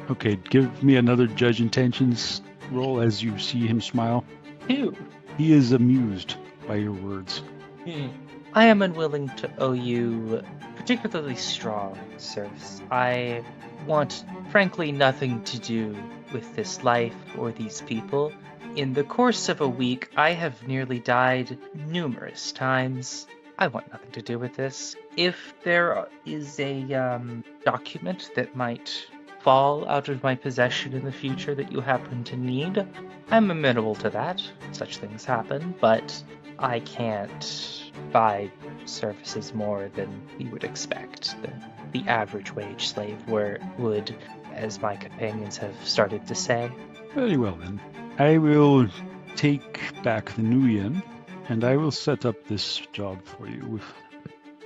Okay, give me another judge intentions roll as you see him smile. 2. He is amused by your words. I am unwilling to owe you particularly strong service. I want, frankly, nothing to do with this life or these people. In the course of a week, I have nearly died numerous times. I want nothing to do with this. If there is a document that might fall out of my possession in the future that you happen to need, I'm amenable to that. Such things happen, but I can't buy services more than you would expect. The average wage slave would, as my companions have started to say. Very well then. I will take back the new yen, and I will set up this job for you with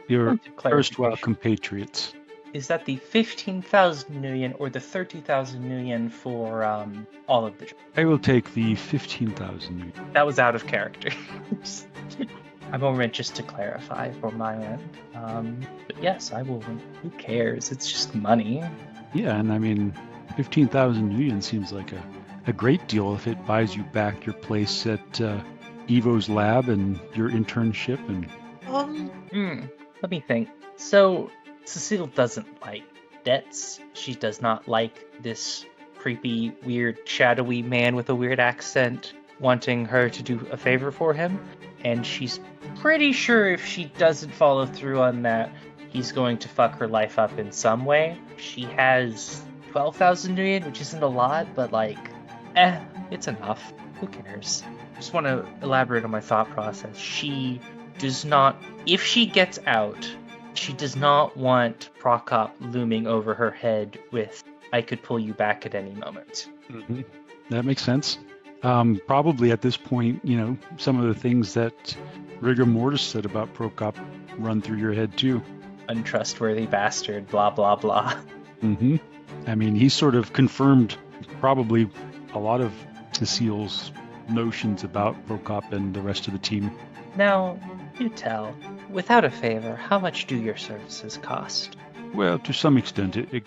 your erstwhile compatriots. Is that the 15,000 new yen or the 30,000 new yen for all of the jobs? I will take the 15,000 new yen. That was out of character. I'm more meant just to clarify for my end. But yes, I will. Who cares? It's just money. Yeah, and I mean, 15,000 new yen seems like a great deal if it buys you back your place at Evo's lab and your internship and... Let me think. So, Cecile doesn't like debts. She does not like this creepy, weird, shadowy man with a weird accent wanting her to do a favor for him. And she's pretty sure if she doesn't follow through on that, he's going to fuck her life up in some way. She has 12,000 nuyen, which isn't a lot, but it's enough. Who cares? Just want to elaborate on my thought process. She does not, if she gets out, she does not want Prokop looming over her head with, I could pull you back at any moment. Mm-hmm. That makes sense. Probably at this point, some of the things that Rigor Mortis said about Prokop run through your head too. Untrustworthy bastard, blah, blah, blah. Mm-hmm. I mean, he sort of confirmed probably a lot of Cecile's notions about Prokop and the rest of the team. Now, do tell, without a favor, how much do your services cost? Well, to some extent, it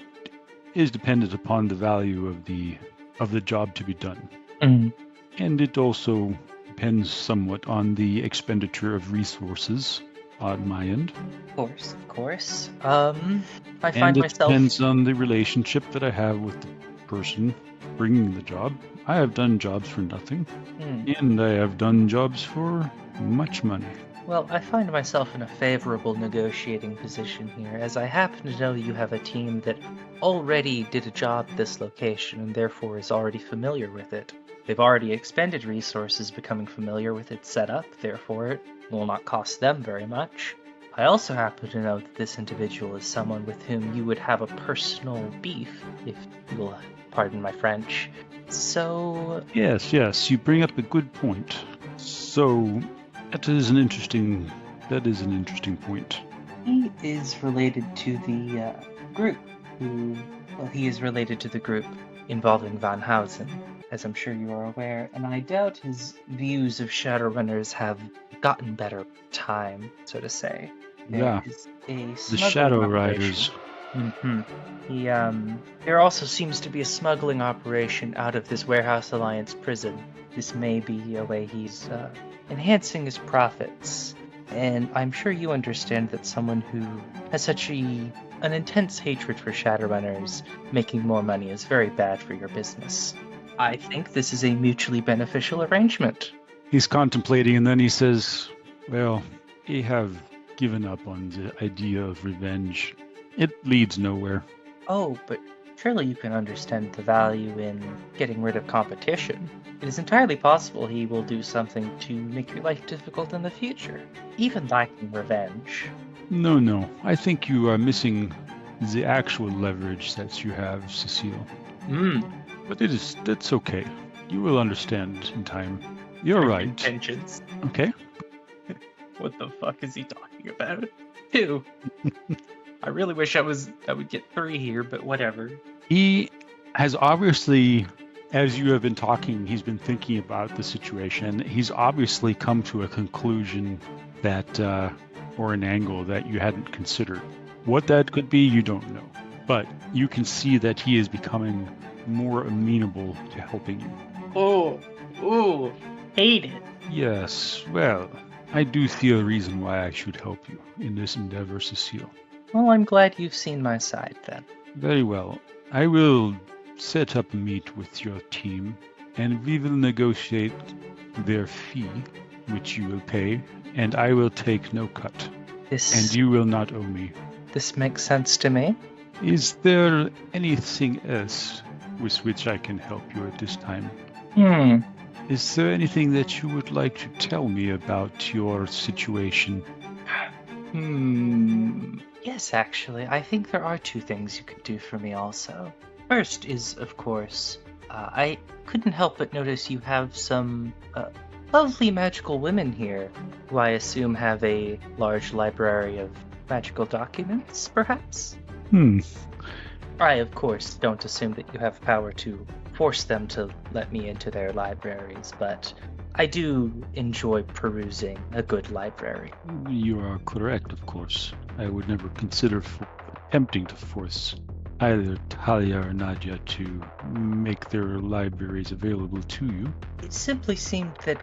is dependent upon the value of the job to be done. Mm. And it also depends somewhat on the expenditure of resources on my end. Of course. I find and it myself... depends on the relationship that I have with the person bringing the job. I have done jobs for nothing, and I have done jobs for much money. Well, I find myself in a favorable negotiating position here, as I happen to know you have a team that already did a job at this location and therefore is already familiar with it. They've already expended resources becoming familiar with its setup, therefore it will not cost them very much. I also happen to know that this individual is someone with whom you would have a personal beef, if you will pardon my French. So... Yes, you bring up a good point. So, that is an interesting point. He is related to the group he is related to the group involving Van Housen, as I'm sure you are aware, and I doubt his views of Shadowrunners have gotten better with time, so to say. Yeah, the Shadow Riders. Mm-hmm. There also seems to be a smuggling operation out of this Warehouse Alliance prison. This may be a way he's enhancing his profits. And I'm sure you understand that someone who has such an intense hatred for Shadowrunners making more money is very bad for your business. I think this is a mutually beneficial arrangement. He's contemplating, and then he says, well, I have given up on the idea of revenge. It leads nowhere. Oh, but surely you can understand the value in getting rid of competition. It is entirely possible he will do something to make your life difficult in the future, even lacking revenge. No. I think you are missing the actual leverage that you have, Cecile. But that's okay. You will understand in time. You're right. Intentions. Okay. What the fuck is he talking about? 2. I really wish I would get 3 here, but whatever. He has obviously, as you have been talking, he's been thinking about the situation. He's obviously come to a conclusion that, or an angle that you hadn't considered. What that could be, you don't know. But you can see that he is becoming more amenable to helping you. Oh, hate it. Yes, well, I do see a reason why I should help you in this endeavor, Cecile. Well, I'm glad you've seen my side, then. Very well. I will set up a meet with your team, and we will negotiate their fee, which you will pay, and I will take no cut. And you will not owe me. This makes sense to me. Is there anything else with which I can help you at this time? Is there anything that you would like to tell me about your situation? Yes, actually. I think there are 2 things you could do for me also. First is, of course, I couldn't help but notice you have some lovely magical women here, who I assume have a large library of magical documents, perhaps? I, of course, don't assume that you have power to force them to let me into their libraries, but I do enjoy perusing a good library. You are correct, of course. I would never consider attempting to force. either Talia or Nadia to make their libraries available to you. It simply seemed that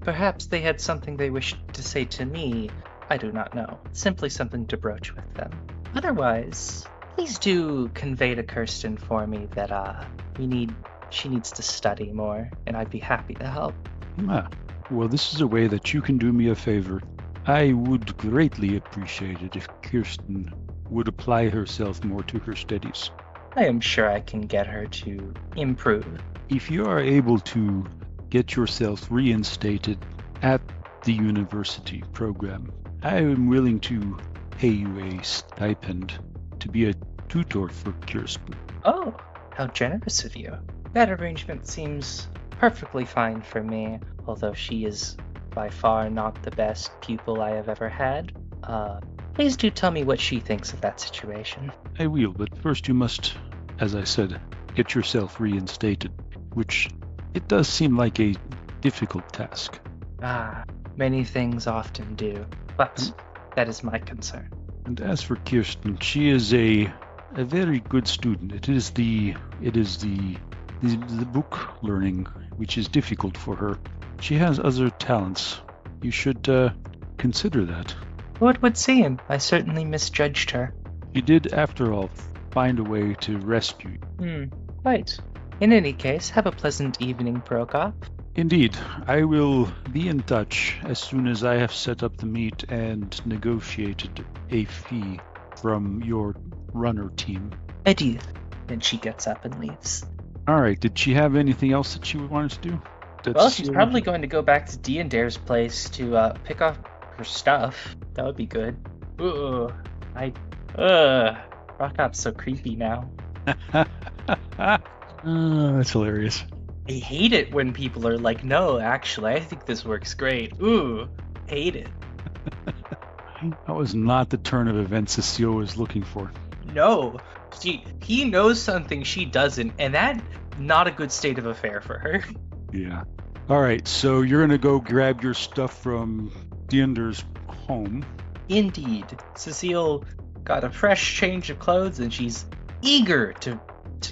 perhaps they had something they wished to say to me. I do not know. Simply something to broach with them. Otherwise, please do convey to Kirsten for me that she needs to study more, and I'd be happy to help. Well, this is a way that you can do me a favor. I would greatly appreciate it if Kirsten would apply herself more to her studies. I am sure I can get her to improve. If you are able to get yourself reinstated at the university program, I am willing to pay you a stipend to be a tutor for Kirsten. Oh, how generous of you. That arrangement seems perfectly fine for me, although she is by far not the best pupil I have ever had. Please do tell me what she thinks of that situation. I will, but first you must, as I said, get yourself reinstated, which it does seem like a difficult task. Many things often do, but that is my concern. And as for Kirsten, she is a very good student. It is the book learning which is difficult for her. She has other talents. You should consider that. What would seem? I certainly misjudged her. You did, after all, find a way to rescue. Right. In any case, have a pleasant evening, Prokop. Indeed. I will be in touch as soon as I have set up the meet and negotiated a fee from your runner team. Adieu. Then she gets up and leaves. All right. Did she have anything else that she wanted to do? Well, she's probably going to go back to Deandare's place to pick up her stuff. That would be good. Prokop's so creepy now. That's hilarious. I hate it when people are like, no, actually, I think this works great. Hate it. That was not the turn of events Cecile was looking for. No. He knows something she doesn't, and that's not a good state of affair for her. Yeah. All right, so you're going to go grab your stuff from Deander's home. Indeed. Cecile got a fresh change of clothes, and she's eager to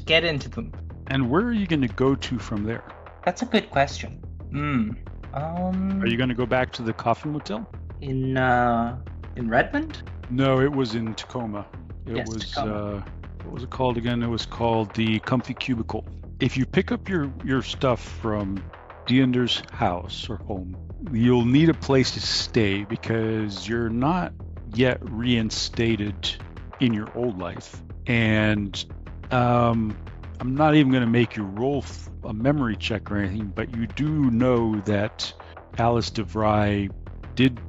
get into them. And where are you going to go to from there? That's a good question. Are you going to go back to the Coffin Motel? In Redmond? No, it was in Tacoma. It was Tacoma. What was it called again? It was called the Comfy Cubicle. If you pick up your stuff from Deander's house or home, you'll need a place to stay because you're not yet reinstated in your old life. And I'm not even going to make you roll a memory check or anything, but you do know that Alice DeVry did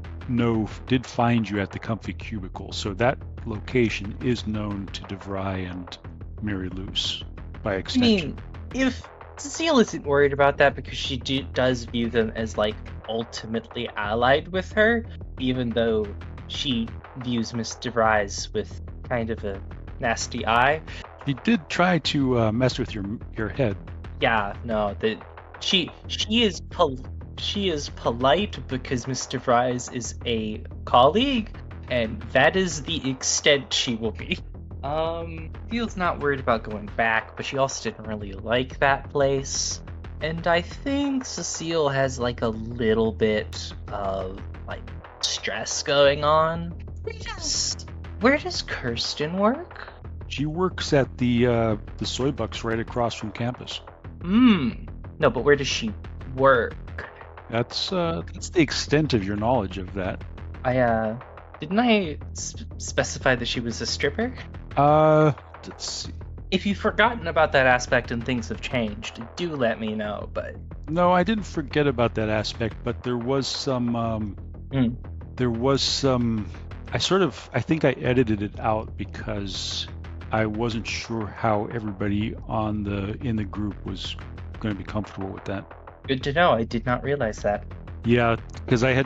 find you at the Comfy Cubicle. So that location is known to DeVry and Mary Luce by extension. I mean, if Cecile isn't worried about that because she does view them as like ultimately allied with her, even though she views Miss DeVry's with kind of a nasty eye. He did try to mess with your head. Yeah, no, she is polite because Miss DeVry's is a colleague, and that is the extent she will be. Feels not worried about going back, but she also didn't really like that place. And I think Cecile has like a little bit of like stress going on. Where does Kirsten work? She works at the Soy Bucks right across from campus. No, but where does she work? That's the extent of your knowledge of that. Didn't I specify that she was a stripper? Let's see. If you've forgotten about that aspect and things have changed, do let me know, but... No, I didn't forget about that aspect, but there was some, I think I edited it out because I wasn't sure how everybody in the group was going to be comfortable with that. Good to know. I did not realize that. Yeah, because I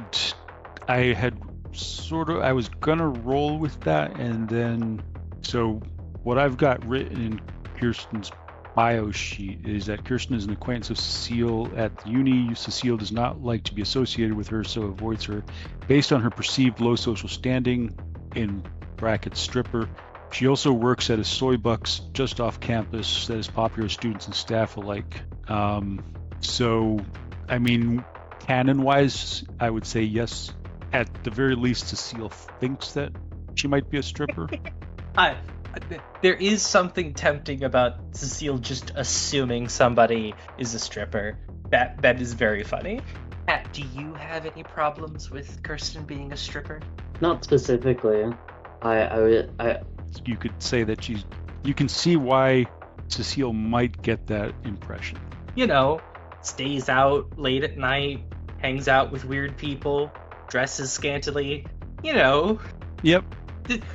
was gonna roll with that, and then so what I've got written in Kirsten's bio sheet is that Kirsten is an acquaintance of Cecile at the uni. Cecile does not like to be associated with her, so avoids her based on her perceived low social standing, in brackets stripper. She also works at a soy bucks just off campus that is popular with students and staff alike. So, I mean, canon-wise, I would say yes. At the very least, Cecile thinks that she might be a stripper. There is something tempting about Cecile just assuming somebody is a stripper. That is very funny. Pat, do you have any problems with Kirsten being a stripper? Not specifically. You could say that you can see why Cecile might get that impression. You know, stays out late at night, hangs out with weird people, dresses scantily. You know. Yep.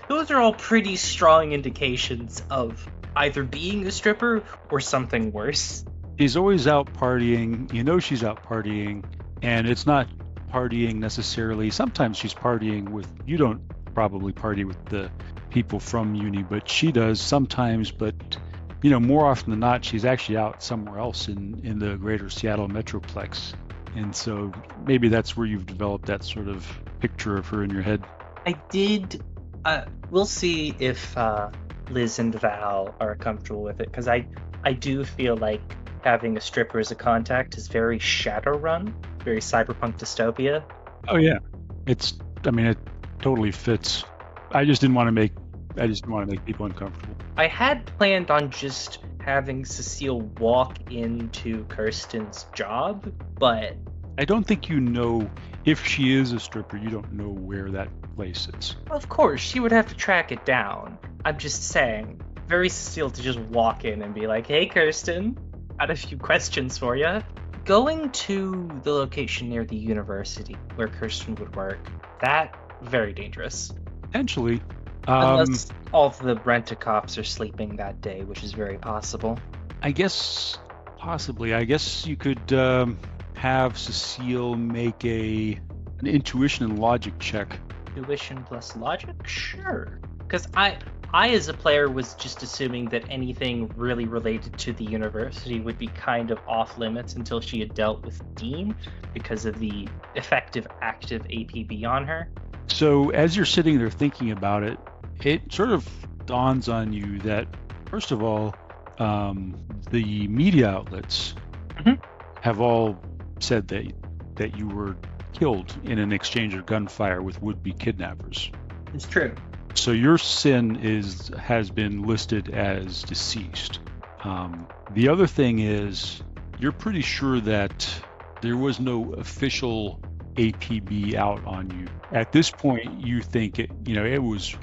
Those are all pretty strong indications of either being a stripper or something worse. She's always out partying. You know she's out partying, and it's not partying necessarily. Sometimes she's partying with, you don't probably party with the people from uni, but she does sometimes. But, you know, more often than not, she's actually out somewhere else in the greater Seattle Metroplex. And so maybe that's where you've developed that sort of picture of her in your head. I did. We'll see if Liz and Val are comfortable with it, because I do feel like having a stripper as a contact is very Shadowrun, very cyberpunk dystopia. Oh yeah, it totally fits. I just didn't want to make people uncomfortable. I had planned on just having Cecile walk into Kirsten's job, but I don't think you know if she is a stripper. You don't know where that place is. Of course, she would have to track it down. I'm just saying, very Cecile to just walk in and be like, "Hey, Kirsten, got a few questions for you." Going to the location near the university where Kirsten would work, that very dangerous. Potentially. Unless all of the rent-a-cops are sleeping that day, which is very possible. I guess, possibly. I guess you could have Cecile make an intuition and logic check. Intuition plus logic? Sure. Because I as a player was just assuming that anything really related to the university would be kind of off limits until she had dealt with Dean because of the effective active APB on her. So as you're sitting there thinking about it, it sort of dawns on you that, first of all, the media outlets have all said that you were killed in an exchange of gunfire with would-be kidnappers. It's true. So your sin has been listed as deceased. The other thing is, you're pretty sure that there was no official APB out on you. At this point, you think it was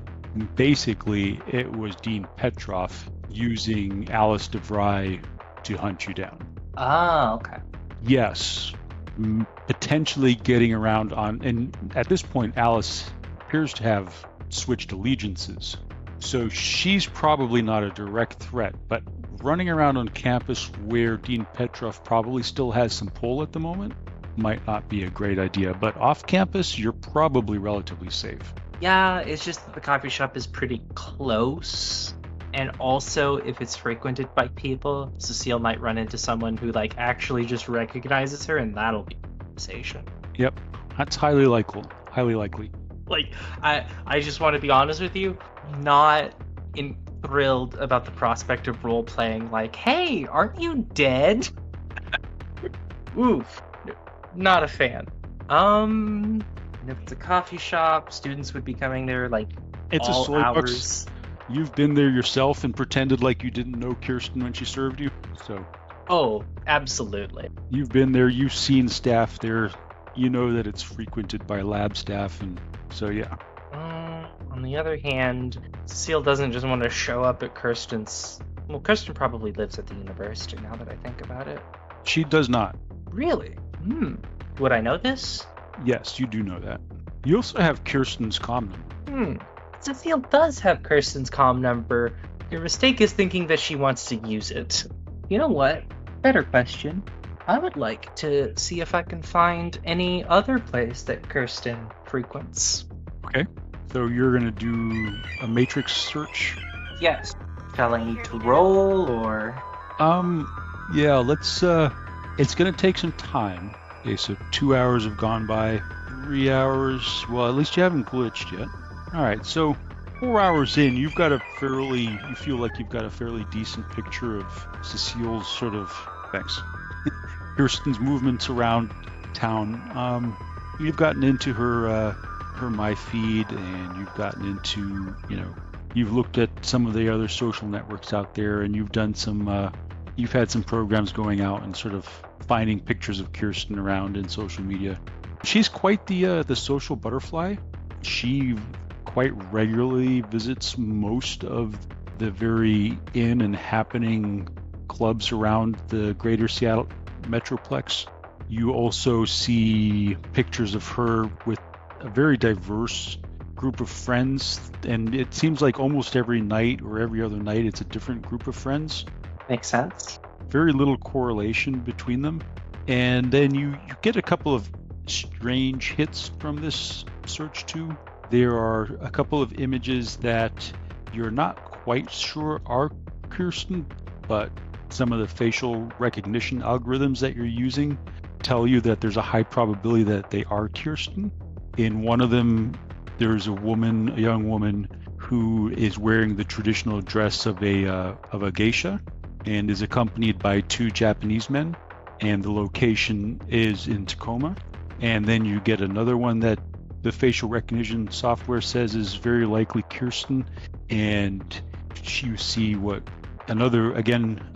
Dean Petroff using Alice DeVry to hunt you down. Ah, okay. Yes, potentially getting around on, and at this point, Alice appears to have switched allegiances. So she's probably not a direct threat, but running around on campus where Dean Petroff probably still has some pull at the moment might not be a great idea. But off campus, you're probably relatively safe. Yeah, it's just that the coffee shop is pretty close. And also, if it's frequented by people, Cecile might run into someone who actually just recognizes her, and that'll be a conversation. Yep, that's highly likely. Highly likely. I just want to be honest with you, not thrilled about the prospect of role playing. Hey, aren't you dead? Oof, not a fan. And if it's a coffee shop, students would be coming there it's all a soy hours. Bucks. You've been there yourself and pretended like you didn't know Kirsten when she served you. So. Oh, absolutely. You've been there. You've seen staff there. You know that it's frequented by lab staff, and so yeah. On the other hand, Cecile doesn't just want to show up at Kirsten's. Well, Kirsten probably lives at the university now that I think about it. She does not. Really? Would I know this? Yes, you do know that. You also have Kirsten's comm number. Cecile does have Kirsten's comm number. Your mistake is thinking that she wants to use it. You know what? Better question. I would like to see if I can find any other place that Kirsten frequents. Okay. So you're going to do a matrix search? Yes. Shall I need to roll or? Yeah, let's, it's going to take some time. Okay, so 2 hours have gone by. 3 hours. Well, at least you haven't glitched yet. All right, so 4 hours in, you feel like you've got a fairly decent picture of Cecile's sort of, thanks, Kirsten's movements around town. You've gotten into her my feed, and you've gotten into, you've looked at some of the other social networks out there, and you've done you've had some programs going out and sort of finding pictures of Kirsten around in social media. She's quite the social butterfly. She quite regularly visits most of the very in and happening clubs around the greater Seattle Metroplex. You also see pictures of her with a very diverse group of friends, and it seems like almost every night or every other night it's a different group of friends. Makes sense. Very little correlation between them. And then you get a couple of strange hits from this search too. There are a couple of images that you're not quite sure are Kirsten, but some of the facial recognition algorithms that you're using tell you that there's a high probability that they are Kirsten. In one of them, there's a young woman who is wearing the traditional dress of a geisha and is accompanied by 2 Japanese men, and the location is in Tacoma. And then you get another one that the facial recognition software says is very likely Kirsten, and you see a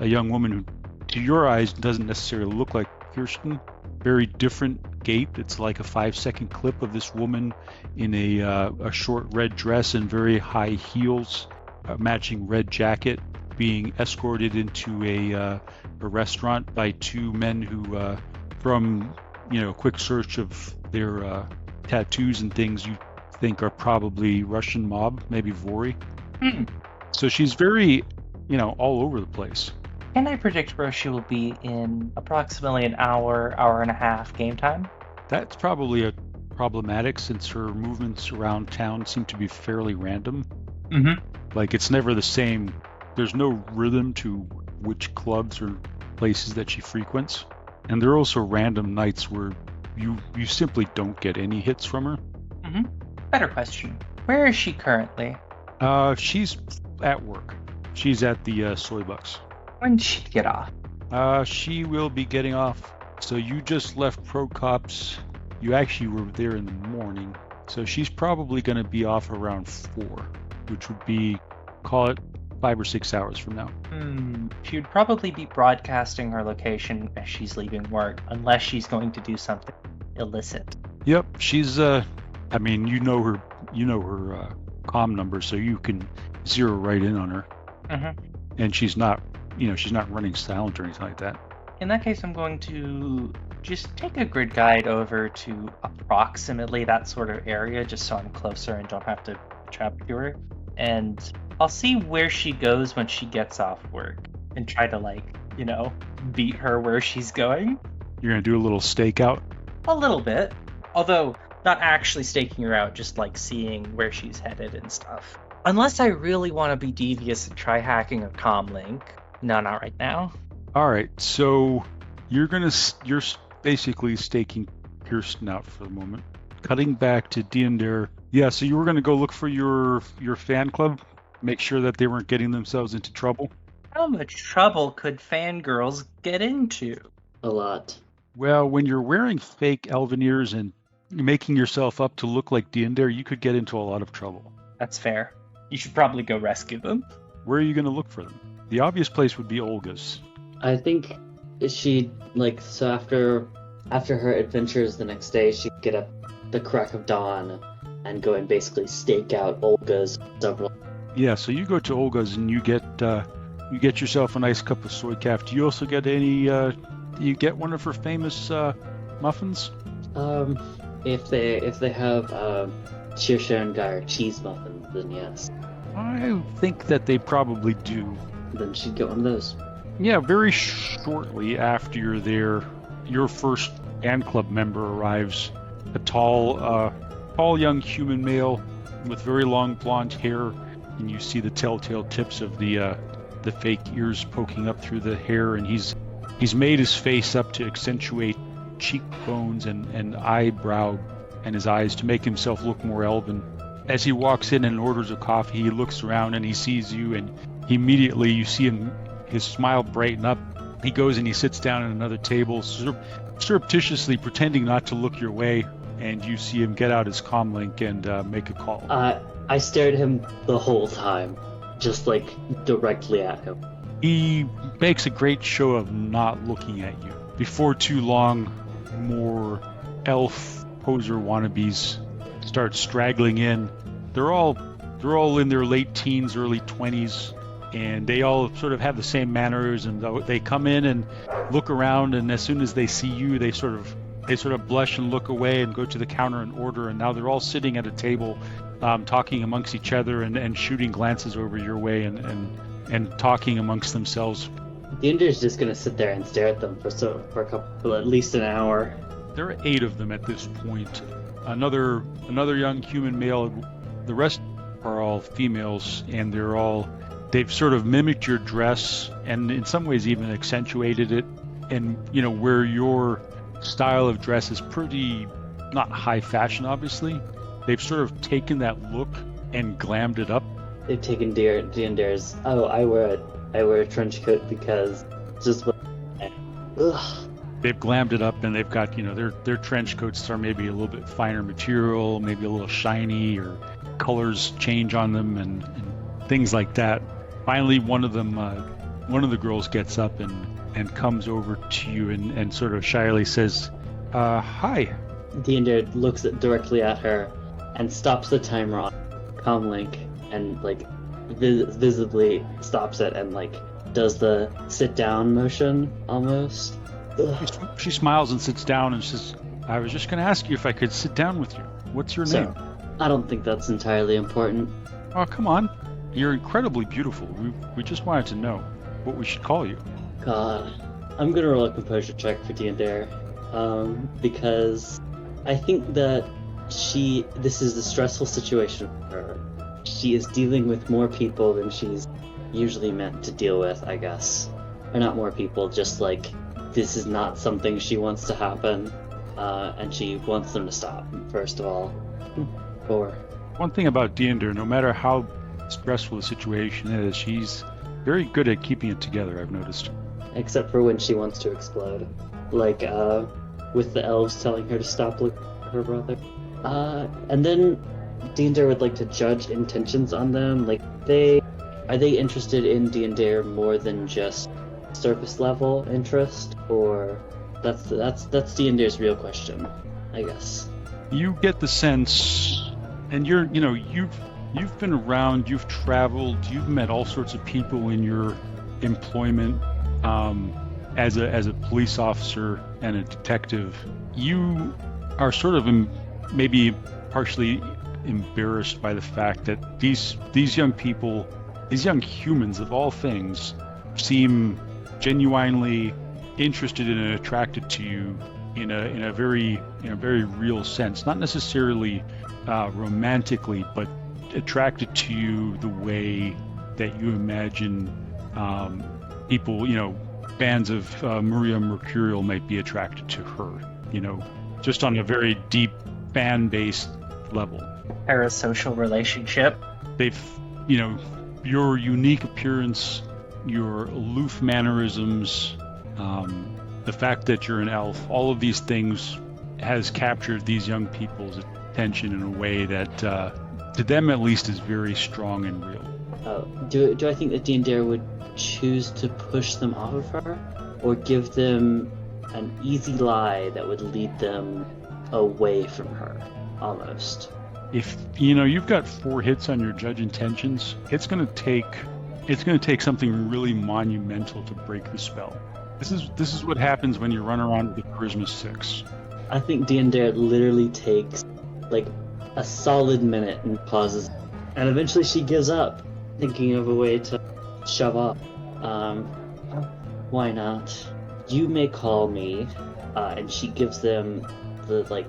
young woman who to your eyes doesn't necessarily look like Kirsten. Very different gait. It's like a 5-second clip of this woman in a short red dress and very high heels, matching red jacket, being escorted into a restaurant by 2 men who, from quick search of their tattoos and things, you think are probably Russian mob, maybe Vori. So she's very, all over the place. Can I predict where she will be in approximately an hour and a half game time? That's probably problematic, since her movements around town seem to be fairly random. Mm-hmm. Like, it's never the same. There's no rhythm to which clubs or places that she frequents. And there are also random nights where you simply don't get any hits from her. Mm-hmm. Better question. Where is she currently? She's at work. She's at the Soy Bucks. When did she get off? She will be getting off. So you just left Pro Cops. You actually were there in the morning. So she's probably going to be off around 4, which would be, call it 5 or 6 hours from now. She would probably be broadcasting her location as she's leaving work, unless she's going to do something illicit. Yep, she's her comm number, so you can zero right in on her. Mm-hmm. And she's not running silent or anything like that. In that case, I'm going to just take a grid guide over to approximately that sort of area, just so I'm closer and don't have to trap to her. And I'll see where she goes when she gets off work and try to, beat her where she's going. You're going to do a little stakeout? A little bit. Although, not actually staking her out, just, seeing where she's headed and stuff. Unless I really want to be devious and try hacking a comm link. No, not right now. All right, so you're basically staking Kirsten out for the moment. Cutting back to Diender. Yeah, so you were going to go look for your fan club, make sure that they weren't getting themselves into trouble. How much trouble could fangirls get into? A lot. Well, when you're wearing fake elven ears and making yourself up to look like Diender, you could get into a lot of trouble. That's fair. You should probably go rescue them. Where are you going to look for them? The obvious place would be Olga's. I think she, so after her adventures the next day, she'd get up the crack of dawn and go and basically stake out Olga's several. Yeah, so you go to Olga's and you get yourself a nice cup of soy calf. Do you also get any? Do you get one of her famous muffins? If they have Cheshire cheese muffins, then yes. I think that they probably do. Then she'd get one of those. Yeah, very shortly after you're there, your first fan club member arrives. A tall young human male with very long blonde hair, and you see the telltale tips of the fake ears poking up through the hair, and he's made his face up to accentuate cheekbones and eyebrow and his eyes to make himself look more elven. as he walks in and orders a coffee, he looks around and he sees you, and immediately you see him, his smile brighten up. He goes and he sits down at another table, surreptitiously pretending not to look your way, and you see him get out his comlink and make a call. I stared at him the whole time, just like directly at him. He makes a great show of not looking at you. Before too long, more elf poser wannabes start straggling in. They're all in their late teens, early 20s, and they all sort of have the same manners, and they come in and look around, and as soon as they see you, they sort of blush and look away and go to the counter and order, and now they're all sitting at a table talking amongst each other and shooting glances over your way and talking amongst themselves. The India's just gonna sit there and stare at them for at least an hour. There are 8 of them at this point. Another young human male. The rest are all females, and they've sort of mimicked your dress and in some ways even accentuated it. And where your style of dress is pretty not high fashion, obviously, they've sort of taken that look and glammed it up. They've taken Deander's. Oh, I wear a trench coat because just what. Ugh. They've glammed it up, and they've got their trench coats are maybe a little bit finer material, maybe a little shiny, or colors change on them and things like that. Finally, one of the girls gets up and comes over to you and sort of shyly says, "Hi." Deander looks directly at her and stops the timer on comlink and visibly stops it and does the sit down motion almost. Ugh. She smiles and sits down and says, "I was just going to ask you if I could sit down with you. What's your name?" I don't think that's entirely important. Oh, come on. You're incredibly beautiful. We just wanted to know what we should call you. God, I'm going to roll a composure check for Deander, because I think that this is a stressful situation for her. She is dealing with more people than she's usually meant to deal with, I guess. Or not more people, just this is not something she wants to happen, and she wants them to stop, first of all. Or one thing about Deander, no matter how stressful the situation is, she's very good at keeping it together, I've noticed. Except for when she wants to explode. With the elves telling her to stop looking at her brother. And then Deander would like to judge intentions on them. Are they interested in Deander more than just surface level interest, or that's Deander's real question, I guess. You get the sense, and you've been around, you've traveled, you've met all sorts of people in your employment as a police officer and a detective. You are sort of maybe partially embarrassed by the fact that these young people, these young humans of all things, seem genuinely interested in and attracted to you in a very real sense, not necessarily romantically, but attracted to you the way that you imagine people, bands of Maria Mercurial might be attracted to her, just on a very deep fan-based level. Parasocial relationship. They've, your unique appearance, your aloof mannerisms, the fact that you're an elf, all of these things has captured these young people's attention in a way that, to them at least, is very strong and real. Do I think that Deander would choose to push them off of her, or give them an easy lie that would lead them away from her, almost? If you've got 4 hits on your judge intentions, it's going to take something really monumental to break the spell. This is what happens when you run around with a charisma 6. I think Deander literally takes a solid minute and pauses, and eventually she gives up, thinking of a way to shove off. Why not? You may call me, and she gives them the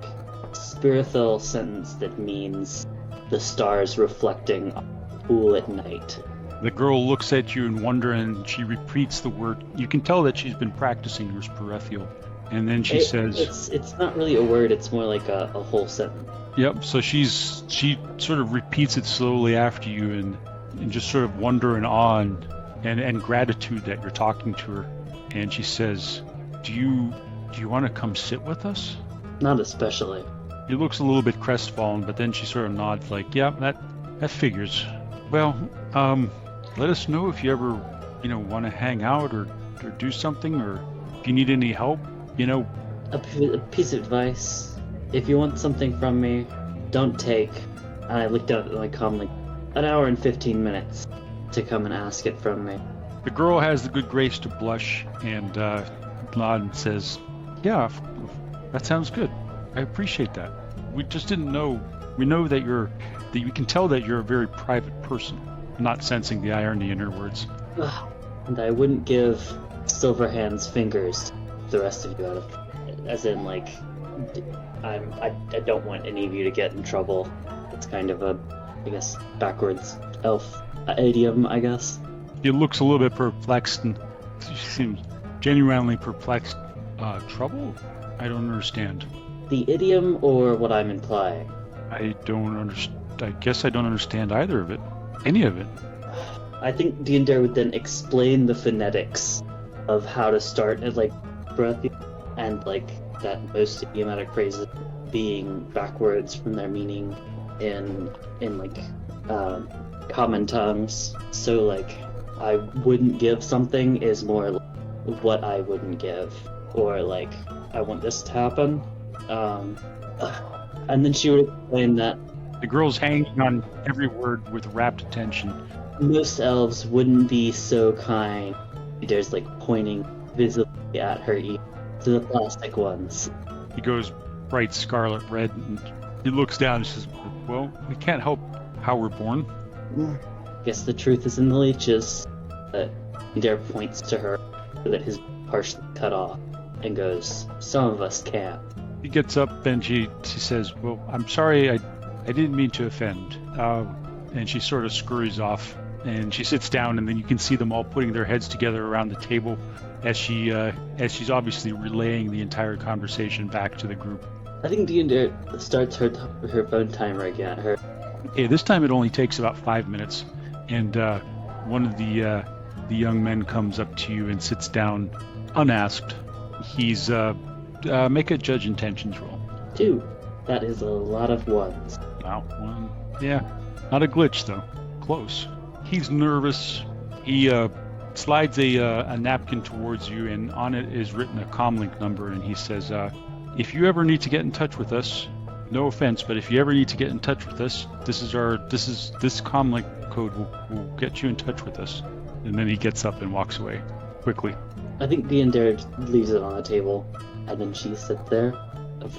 spiritual sentence that means the stars reflecting on the pool at night. The girl looks at you in wonder, and she repeats the word. You can tell that she's been practicing her spiritual. And then she says... It's not really a word, it's more like a whole sentence. Yep, so she sort of repeats it slowly after you and just sort of wonder and awe and gratitude that you're talking to her. And she says, Do you want to come sit with us? Not especially. He looks a little bit crestfallen, but then she sort of nods like, yeah, that figures. Well, let us know if you ever, want to hang out or do something, or if you need any help, A piece of advice. If you want something from me, don't take, and I looked out at my calmly, an hour and 15 minutes to come and ask it from me. The girl has the good grace to blush and nod and says, yeah, that sounds good. I appreciate that. We just didn't know. We know that we can tell that you're a very private person. Not sensing the irony in her words. And I wouldn't give Silverhand's fingers to the rest of you out of, as in like, I don't want any of you to get in trouble. It's kind of a, I guess, backwards elf idiom, I guess. He looks a little bit perplexed, and she seems genuinely perplexed. Trouble? I don't understand. The idiom or what I'm implying? I don't understand. I guess I don't understand either of it. Any of it. I think Diendar would then explain the phonetics of how to start at like breath and like that most idiomatic phrases being backwards from their meaning in like common tongues. So like I wouldn't give something is more like what I wouldn't give, or like I want this to happen. And then she would explain that the girl's hanging on every word with rapt attention. Most elves wouldn't be so kind. There's like pointing visibly at her ear to the plastic ones. He goes bright scarlet red and he looks down and says, well, we can't help how we're born. Guess the truth is in the leeches. But Dare points to her that his partially cut off and goes, some of us can't. He gets up and she says, well, I'm sorry, I didn't mean to offend. And she sort of scurries off and she sits down, and then you can see them all putting their heads together around the table as she's obviously relaying the entire conversation back to the group. I think Diendar starts her phone timer again. Okay, this time it only takes about 5 minutes, and one of the young men comes up to you and sits down unasked. He's make a judge intentions roll. 2. That is a lot of ones. Wow. Yeah. Not a glitch though. Close. He's nervous. He slides a napkin towards you, and on it is written a comlink number, and he says, if you ever need to get in touch with us, no offense, but if you ever need to get in touch with us, this comlink code will get you in touch with us. And then he gets up and walks away quickly. I think Diendar leaves it on the table, and then she sits there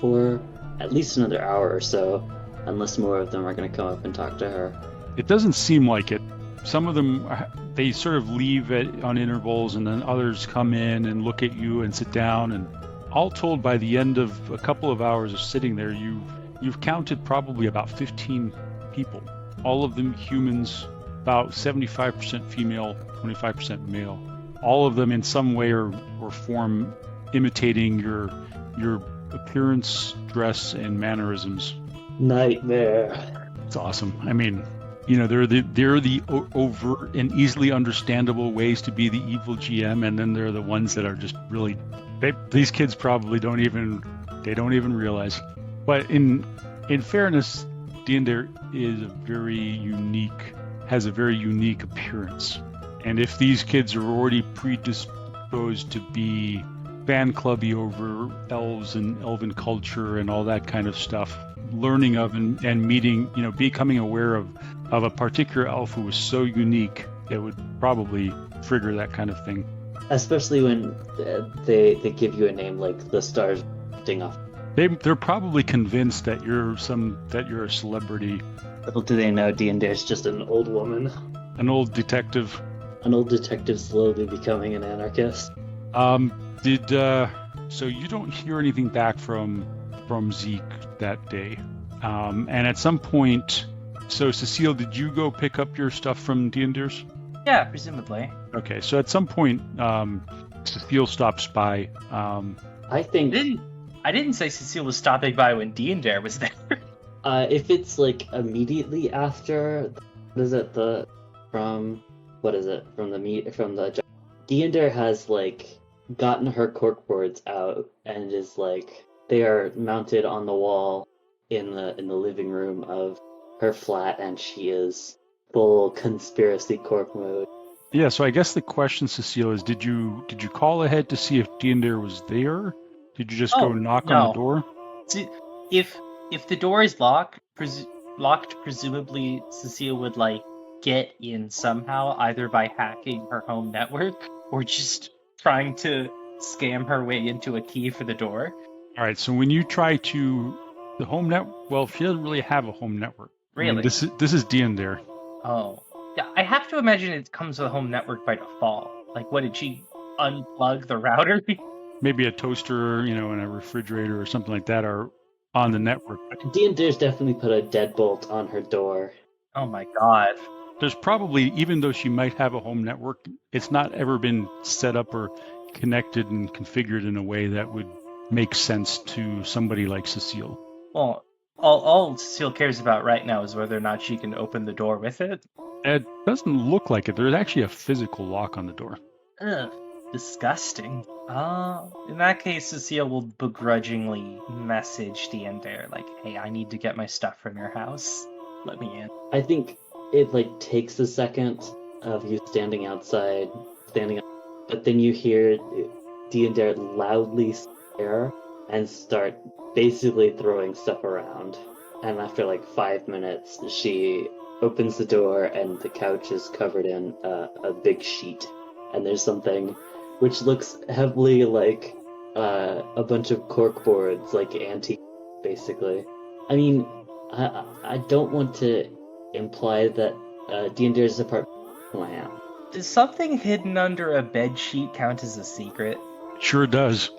for at least another hour or so, unless more of them are going to come up and talk to her. It doesn't seem like it. Some of them, they sort of leave on intervals, and then others come in and look at you and sit down, and all told, by the end of a couple of hours of sitting there, you've counted probably about 15 people. All of them humans, about 75% female, 25% male. All of them in some way or form imitating your appearance, dress, and mannerisms. Nightmare. It's awesome. I mean, they're the overt and easily understandable ways to be the evil GM, and then there are the ones that are just really. These kids probably don't even realize. But in fairness, Diendar has a very unique appearance. And if these kids are already predisposed to be fan clubby over elves and elven culture and all that kind of stuff, learning of and meeting, becoming aware of a particular elf who was so unique, it would probably trigger that kind of thing. Especially when they give you a name like the stars ding off. They're probably convinced that you're a celebrity. Little do they know Diendar's just an old woman. An old detective. An old detective slowly becoming an anarchist. So you don't hear anything back from Zeke that day. And at some point, so Cecile, did you go pick up your stuff from Diendar's? Yeah, presumably. Okay, so at some point, Cecile stops by, I think I didn't say Cecile was stopping by when Dare was there. if it's like immediately after, what is it from the Dare has like gotten her corkboards out and is like they are mounted on the wall in the living room of her flat, and she is full conspiracy cork mode. Yeah, so I guess the question, Cecile, is did you call ahead to see if Dare was there? Did you just go knock on the door? See, if the door is locked, presumably Cecile would like get in somehow, either by hacking her home network or just trying to scam her way into a key for the door. All right, so when you try to the home net, well, she doesn't really have a home network. Really? I mean, this is Dare. Oh, yeah. I have to imagine it comes with a home network by default. Like, what did she unplug the router? Maybe a toaster, and a refrigerator or something like that are on the network. Dare's definitely put a deadbolt on her door. Oh my god. There's probably, even though she might have a home network, it's not ever been set up or connected and configured in a way that would make sense to somebody like Cecile. Well, all Cecile cares about right now is whether or not she can open the door with it. It doesn't look like it. There's actually a physical lock on the door. Ugh, disgusting. In that case, Cecile will begrudgingly message Dare, like, hey, I need to get my stuff from your house. Let me in. I think it like takes a second of you standing outside, but then you hear Dare loudly swear and start basically throwing stuff around. And after like 5 minutes, she opens the door and the couch is covered in a big sheet. And there's something which looks heavily like a bunch of corkboards, like antique, basically. I mean, I don't want to imply that Dare's apartment plan. Does something hidden under a bed sheet count as a secret? Sure does.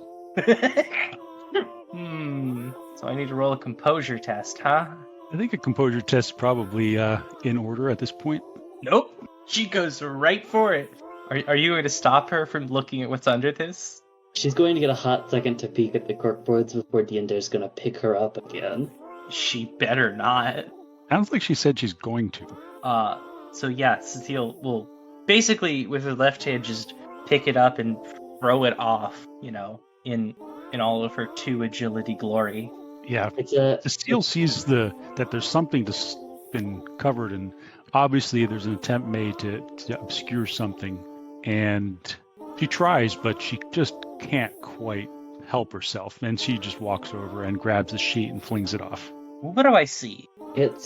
So I need to roll a composure test, huh? I think a composure test is probably in order at this point. Nope. She goes right for it. Are you going to stop her from looking at what's under this? She's going to get a hot second to peek at the corkboards before Dare's going to pick her up again. She better not. Sounds like she said she's going to. So yeah, Cecile will basically with her left hand just pick it up and throw it off, in all of her 2 agility glory. Yeah, Cecile sees that there's something that's been covered, and obviously there's an attempt made to obscure something, and she tries, but she just can't quite help herself, and she just walks over and grabs the sheet and flings it off. What do I see? It's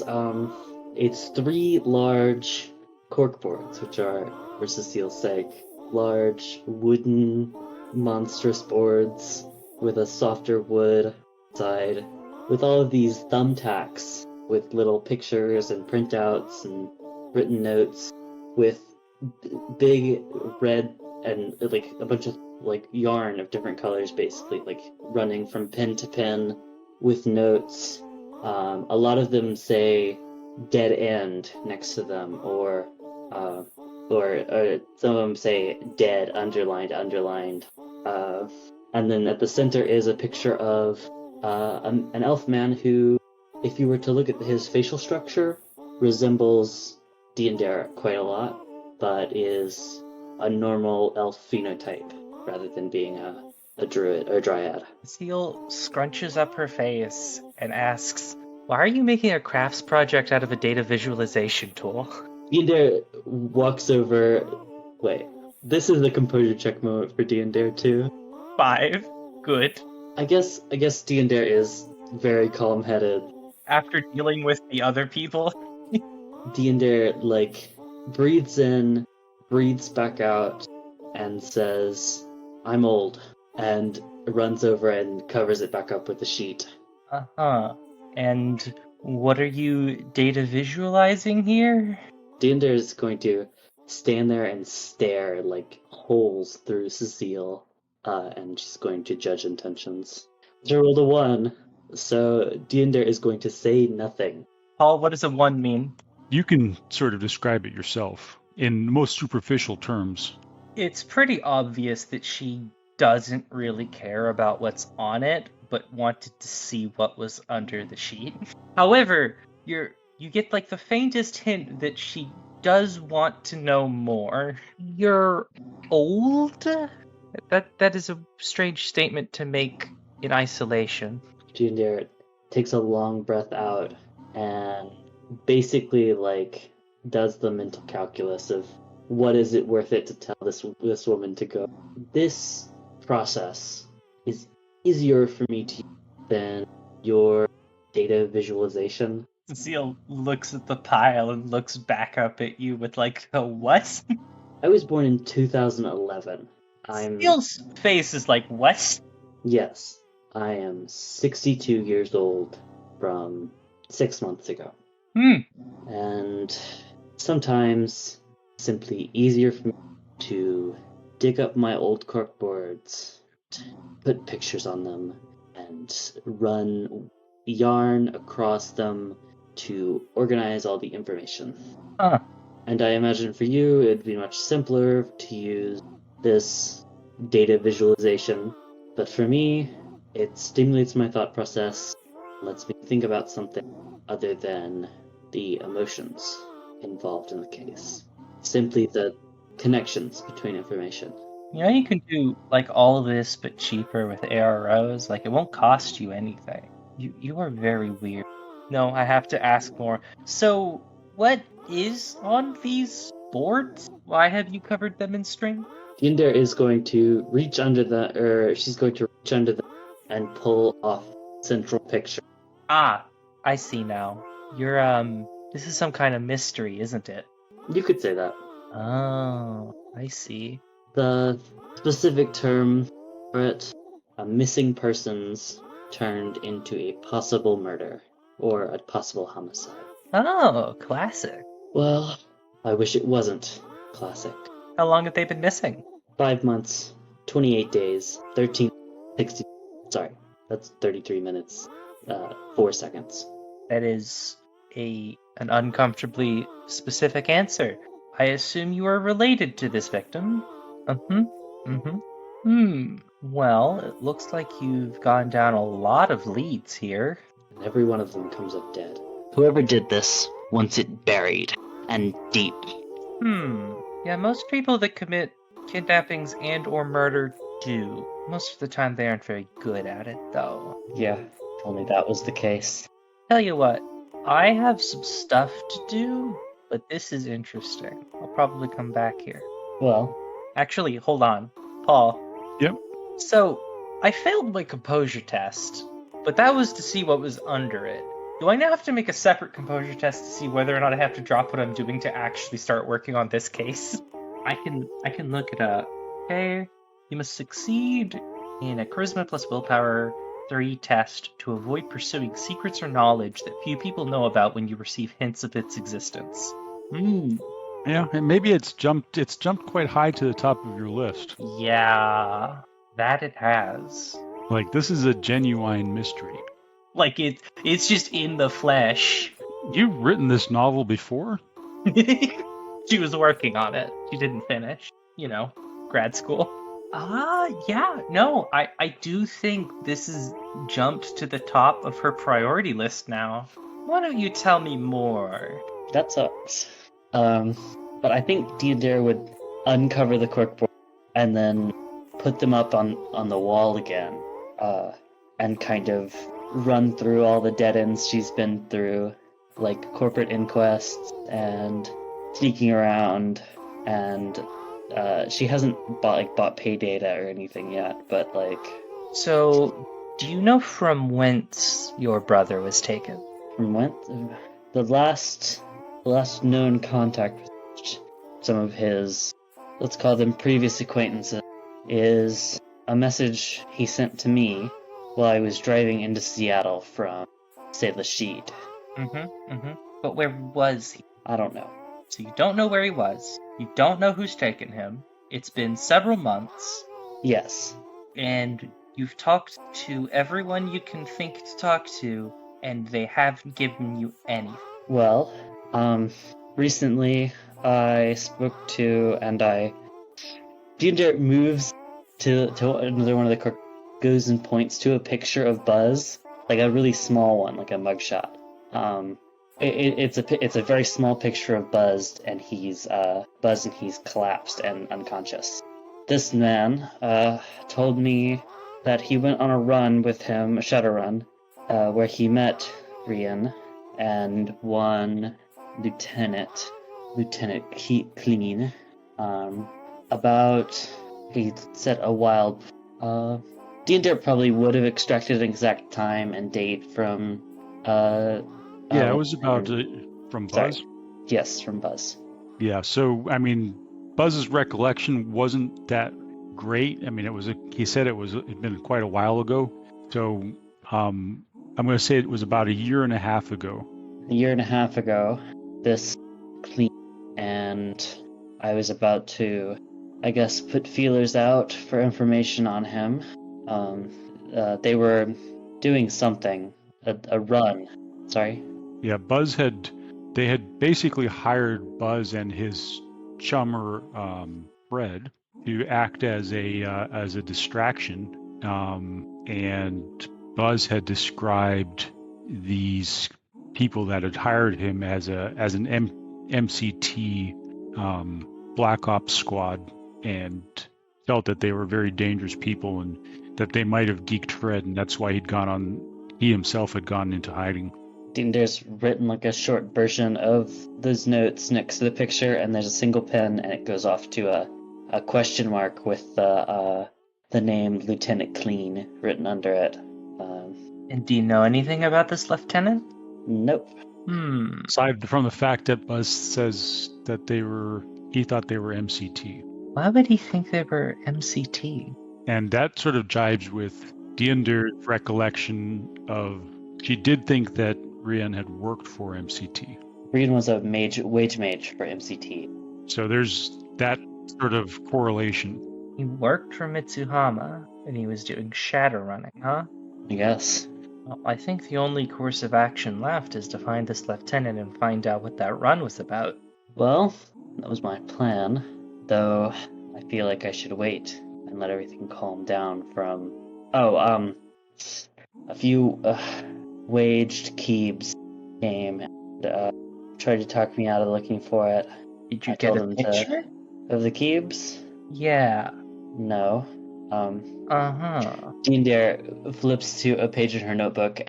3 large corkboards, which are, for Cecile's sake, large wooden monstrous boards with a softer wood side, with all of these thumbtacks with little pictures and printouts and written notes, with big red and like a bunch of like yarn of different colors, basically like running from pin to pin with notes. A lot of them say dead end next to them, or some of them say dead underlined. And then at the center is a picture of an elf man who, if you were to look at his facial structure, resembles Dare quite a lot, but is a normal elf phenotype rather than being a druid or dryad. Cecile scrunches up her face and asks, why are you making a crafts project out of a data visualization tool? Dare walks over. Wait, this is the composure check moment for Dare too. 5. Good. I guess Dare is very calm-headed. After dealing with the other people? Dare, breathes in, breathes back out, and says, I'm old, and runs over and covers it back up with the sheet. Uh-huh. And what are you data visualizing here? Dare is going to stand there and stare like holes through Cecile, and she's going to judge intentions. She rolled a 1, so Dare is going to say nothing. Paul, what does a 1 mean? You can sort of describe it yourself in most superficial terms. It's pretty obvious that she doesn't really care about what's on it, but wanted to see what was under the sheet. However, you get like the faintest hint that she does want to know more. You're old? That is a strange statement to make in isolation. Junior takes a long breath out and basically like does the mental calculus of what is it worth it to tell this woman to go. This process is easier for me to use than your data visualization. Cecile looks at the pile and looks back up at you with like a what? I was born in 2011. Cecile's face is like, what? Yes, I am 62 years old from 6 months ago. And sometimes it's simply easier for me to dig up my old corkboards, put pictures on them, and run yarn across them to organize all the information. And I imagine for you it'd be much simpler to use this data visualization, but for me it stimulates my thought process, lets me think about something other than the emotions involved in the case. Simply the connections between information. You know, you can do like all of this but cheaper with AROs. Like, it won't cost you anything. You are very weird. No, I have to ask more. So, what is on these boards? Why have you covered them in string? Yinder is going to reach under she's going to reach under them and pull off central picture. Ah, I see now. You're, this is some kind of mystery, isn't it? You could say that. Oh, I see. The specific term for it, a missing persons turned into a possible murder, or a possible homicide. Oh, classic. Well, I wish it wasn't classic. How long have they been missing? 5 months, 28 days, 60, sorry, that's 33 minutes, 4 seconds. That is an uncomfortably specific answer. I assume you are related to this victim. Well, it looks like you've gone down a lot of leads here. And every one of them comes up dead. Whoever did this wants it buried and deep. Yeah, most people that commit kidnappings and or murder do. Most of the time they aren't very good at it, though. Yeah, if only that was the case. Tell you what, I have some stuff to do, but this is interesting. I'll probably come back here. Well, actually, hold on. Paul. Yep. So, I failed my composure test, but that was to see what was under it. Do I now have to make a separate composure test to see whether or not I have to drop what I'm doing to actually start working on this case? I can look it up. Okay, you must succeed in a Charisma plus Willpower 3 test to avoid pursuing secrets or knowledge that few people know about when you receive hints of its existence. Yeah, and maybe it's jumped quite high to the top of your list. Yeah, that it has. Like, this is a genuine mystery. Like, it's just in the flesh. You've written this novel before? She was working on it. She didn't finish. You know, grad school. Yeah, no, I do think this is jumped to the top of her priority list now. Why don't you tell me more? That sucks. But I think Deidre would uncover the corkboard and then put them up on the wall again, and kind of run through all the dead ends she's been through, like corporate inquests and sneaking around, and she hasn't bought pay data or anything yet, but like. So, do you know from whence your brother was taken? From whence? The last known contact with some of his, let's call them previous acquaintances, is a message he sent to me while I was driving into Seattle from, say, Lashid. But where was he? I don't know. So you don't know where he was. You don't know who's taken him. It's been several months. Yes. And you've talked to everyone you can think to talk to, and they haven't given you anything. Well, recently I spoke to, and Ginger moves to another one of the goes and points to a picture of Buzz, like a really small one, like a mugshot. It's a very small picture of Buzz, and he's collapsed and unconscious. This man told me that he went on a run with him, a shadow run, where he met Rian and one Lieutenant Clean. He said a while. D&D probably would have extracted an exact time and date from. It was about from Buzz. Sorry. Yes, from Buzz. Yeah, so I mean, Buzz's recollection wasn't that great. I mean, he said it'd been quite a while ago. So I'm going to say it was about a year and a half ago. A year and a half ago, this Clean and I was about to, I guess, put feelers out for information on him. They were doing something, a run. Sorry. Yeah, they had basically hired Buzz and his chummer Fred to act as a distraction, and Buzz had described these people that had hired him as an MCT Black Ops squad, and felt that they were very dangerous people and that they might have geeked Fred, and that's why he himself had gone into hiding. There's written like a short version of those notes next to the picture, and there's a single pen, and it goes off to a question mark with the name Lieutenant Clean written under it. And do you know anything about this lieutenant? Nope. Aside from the fact that Buzz says that he thought they were MCT. Why would he think they were MCT? And that sort of jibes with Diander's recollection of, she did think that Rian had worked for MCT. Rian was a wage mage for MCT. So there's that sort of correlation. He worked for Mitsuhama, and he was doing shadow running, huh? I guess. Well, I think the only course of action left is to find this lieutenant and find out what that run was about. Well, that was my plan, though I feel like I should wait and let everything calm down from... a few waged Keebs came and tried to talk me out of looking for it. Did you get a picture? Of the Keebs? Yeah. No. Dean flips to a page in her notebook.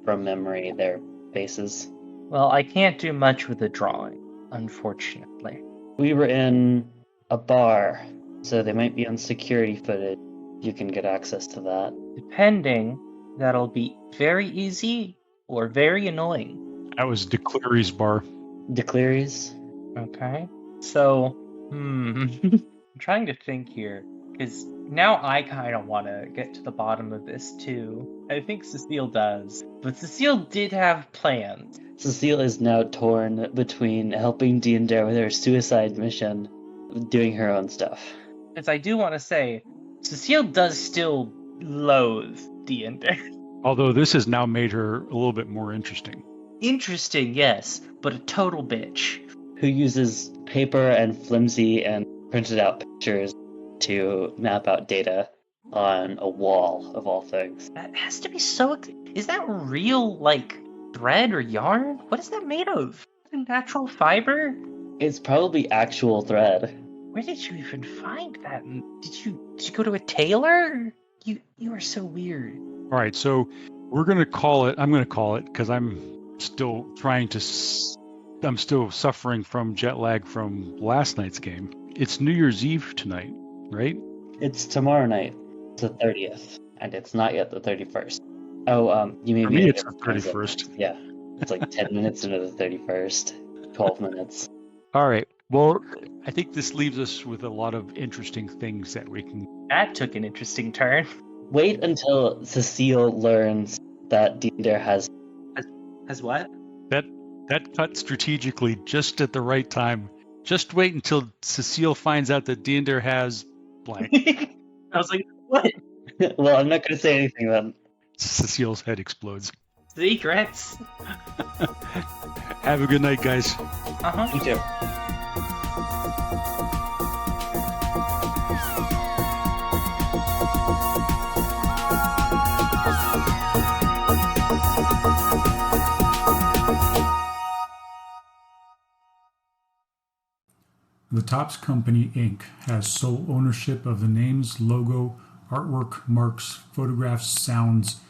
From memory, their faces. Well, I can't do much with the drawing, unfortunately. We were in a bar, so they might be on security footage. You can get access to that. Depending, that'll be very easy or very annoying. That was DeCleary's bar. DeCleary's? Okay. So, I'm trying to think here, because now I kind of want to get to the bottom of this too. I think Cecile does. But Cecile did have plans. Cecile is now torn between helping Diandere with her suicide mission, doing her own stuff. As I do want to say, Cecile does still loathe Diandere. Although this has now made her a little bit more interesting. Interesting, yes, but a total bitch. Who uses paper and flimsy and printed out pictures to map out data on a wall, of all things. That has to be so... Is that real, thread or yarn? What is that made of? A natural fiber? It's probably actual thread. Where did you even find that? Did you go to a tailor? You are so weird. All right, so I'm going to call it, because I'm still I'm still suffering from jet lag from last night's game. It's New Year's Eve tonight, right? It's tomorrow night. It's the 30th, and it's not yet the 31st. Oh, you mean... For me, it's the 31st. Yeah, it's like 10 minutes into the 31st. 12 minutes. All right. Well, I think this leaves us with a lot of interesting things that we can... That took an interesting turn. Wait until Cecile learns that Dinder has... Has what? That cut strategically just at the right time. Just wait until Cecile finds out that Dinder has blank. I was like, what? Well, I'm not going to say anything then. Cecile's head explodes. Secrets. Have a good night, guys. You too. The Topps Company, Inc. has sole ownership of the names, logo, artwork, marks, photographs, sounds,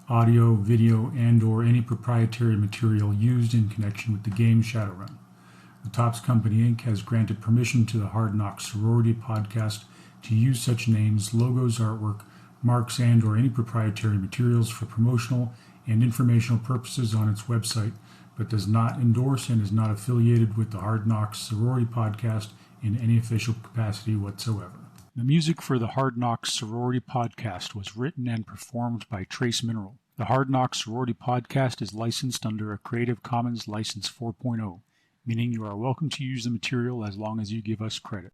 audio, video, and/or any proprietary material used in connection with the game Shadowrun. The Topps Company, Inc. has granted permission to the Hard Knocks Sorority podcast to use such names, logos, artwork, marks, and/or any proprietary materials for promotional and informational purposes on its website, but does not endorse and is not affiliated with the Hard Knocks Sorority podcast in any official capacity whatsoever. The music for the Hard Knocks Sorority podcast was written and performed by Trace Mineral. The Hard Knocks Sorority podcast is licensed under a Creative Commons License 4.0, meaning you are welcome to use the material as long as you give us credit.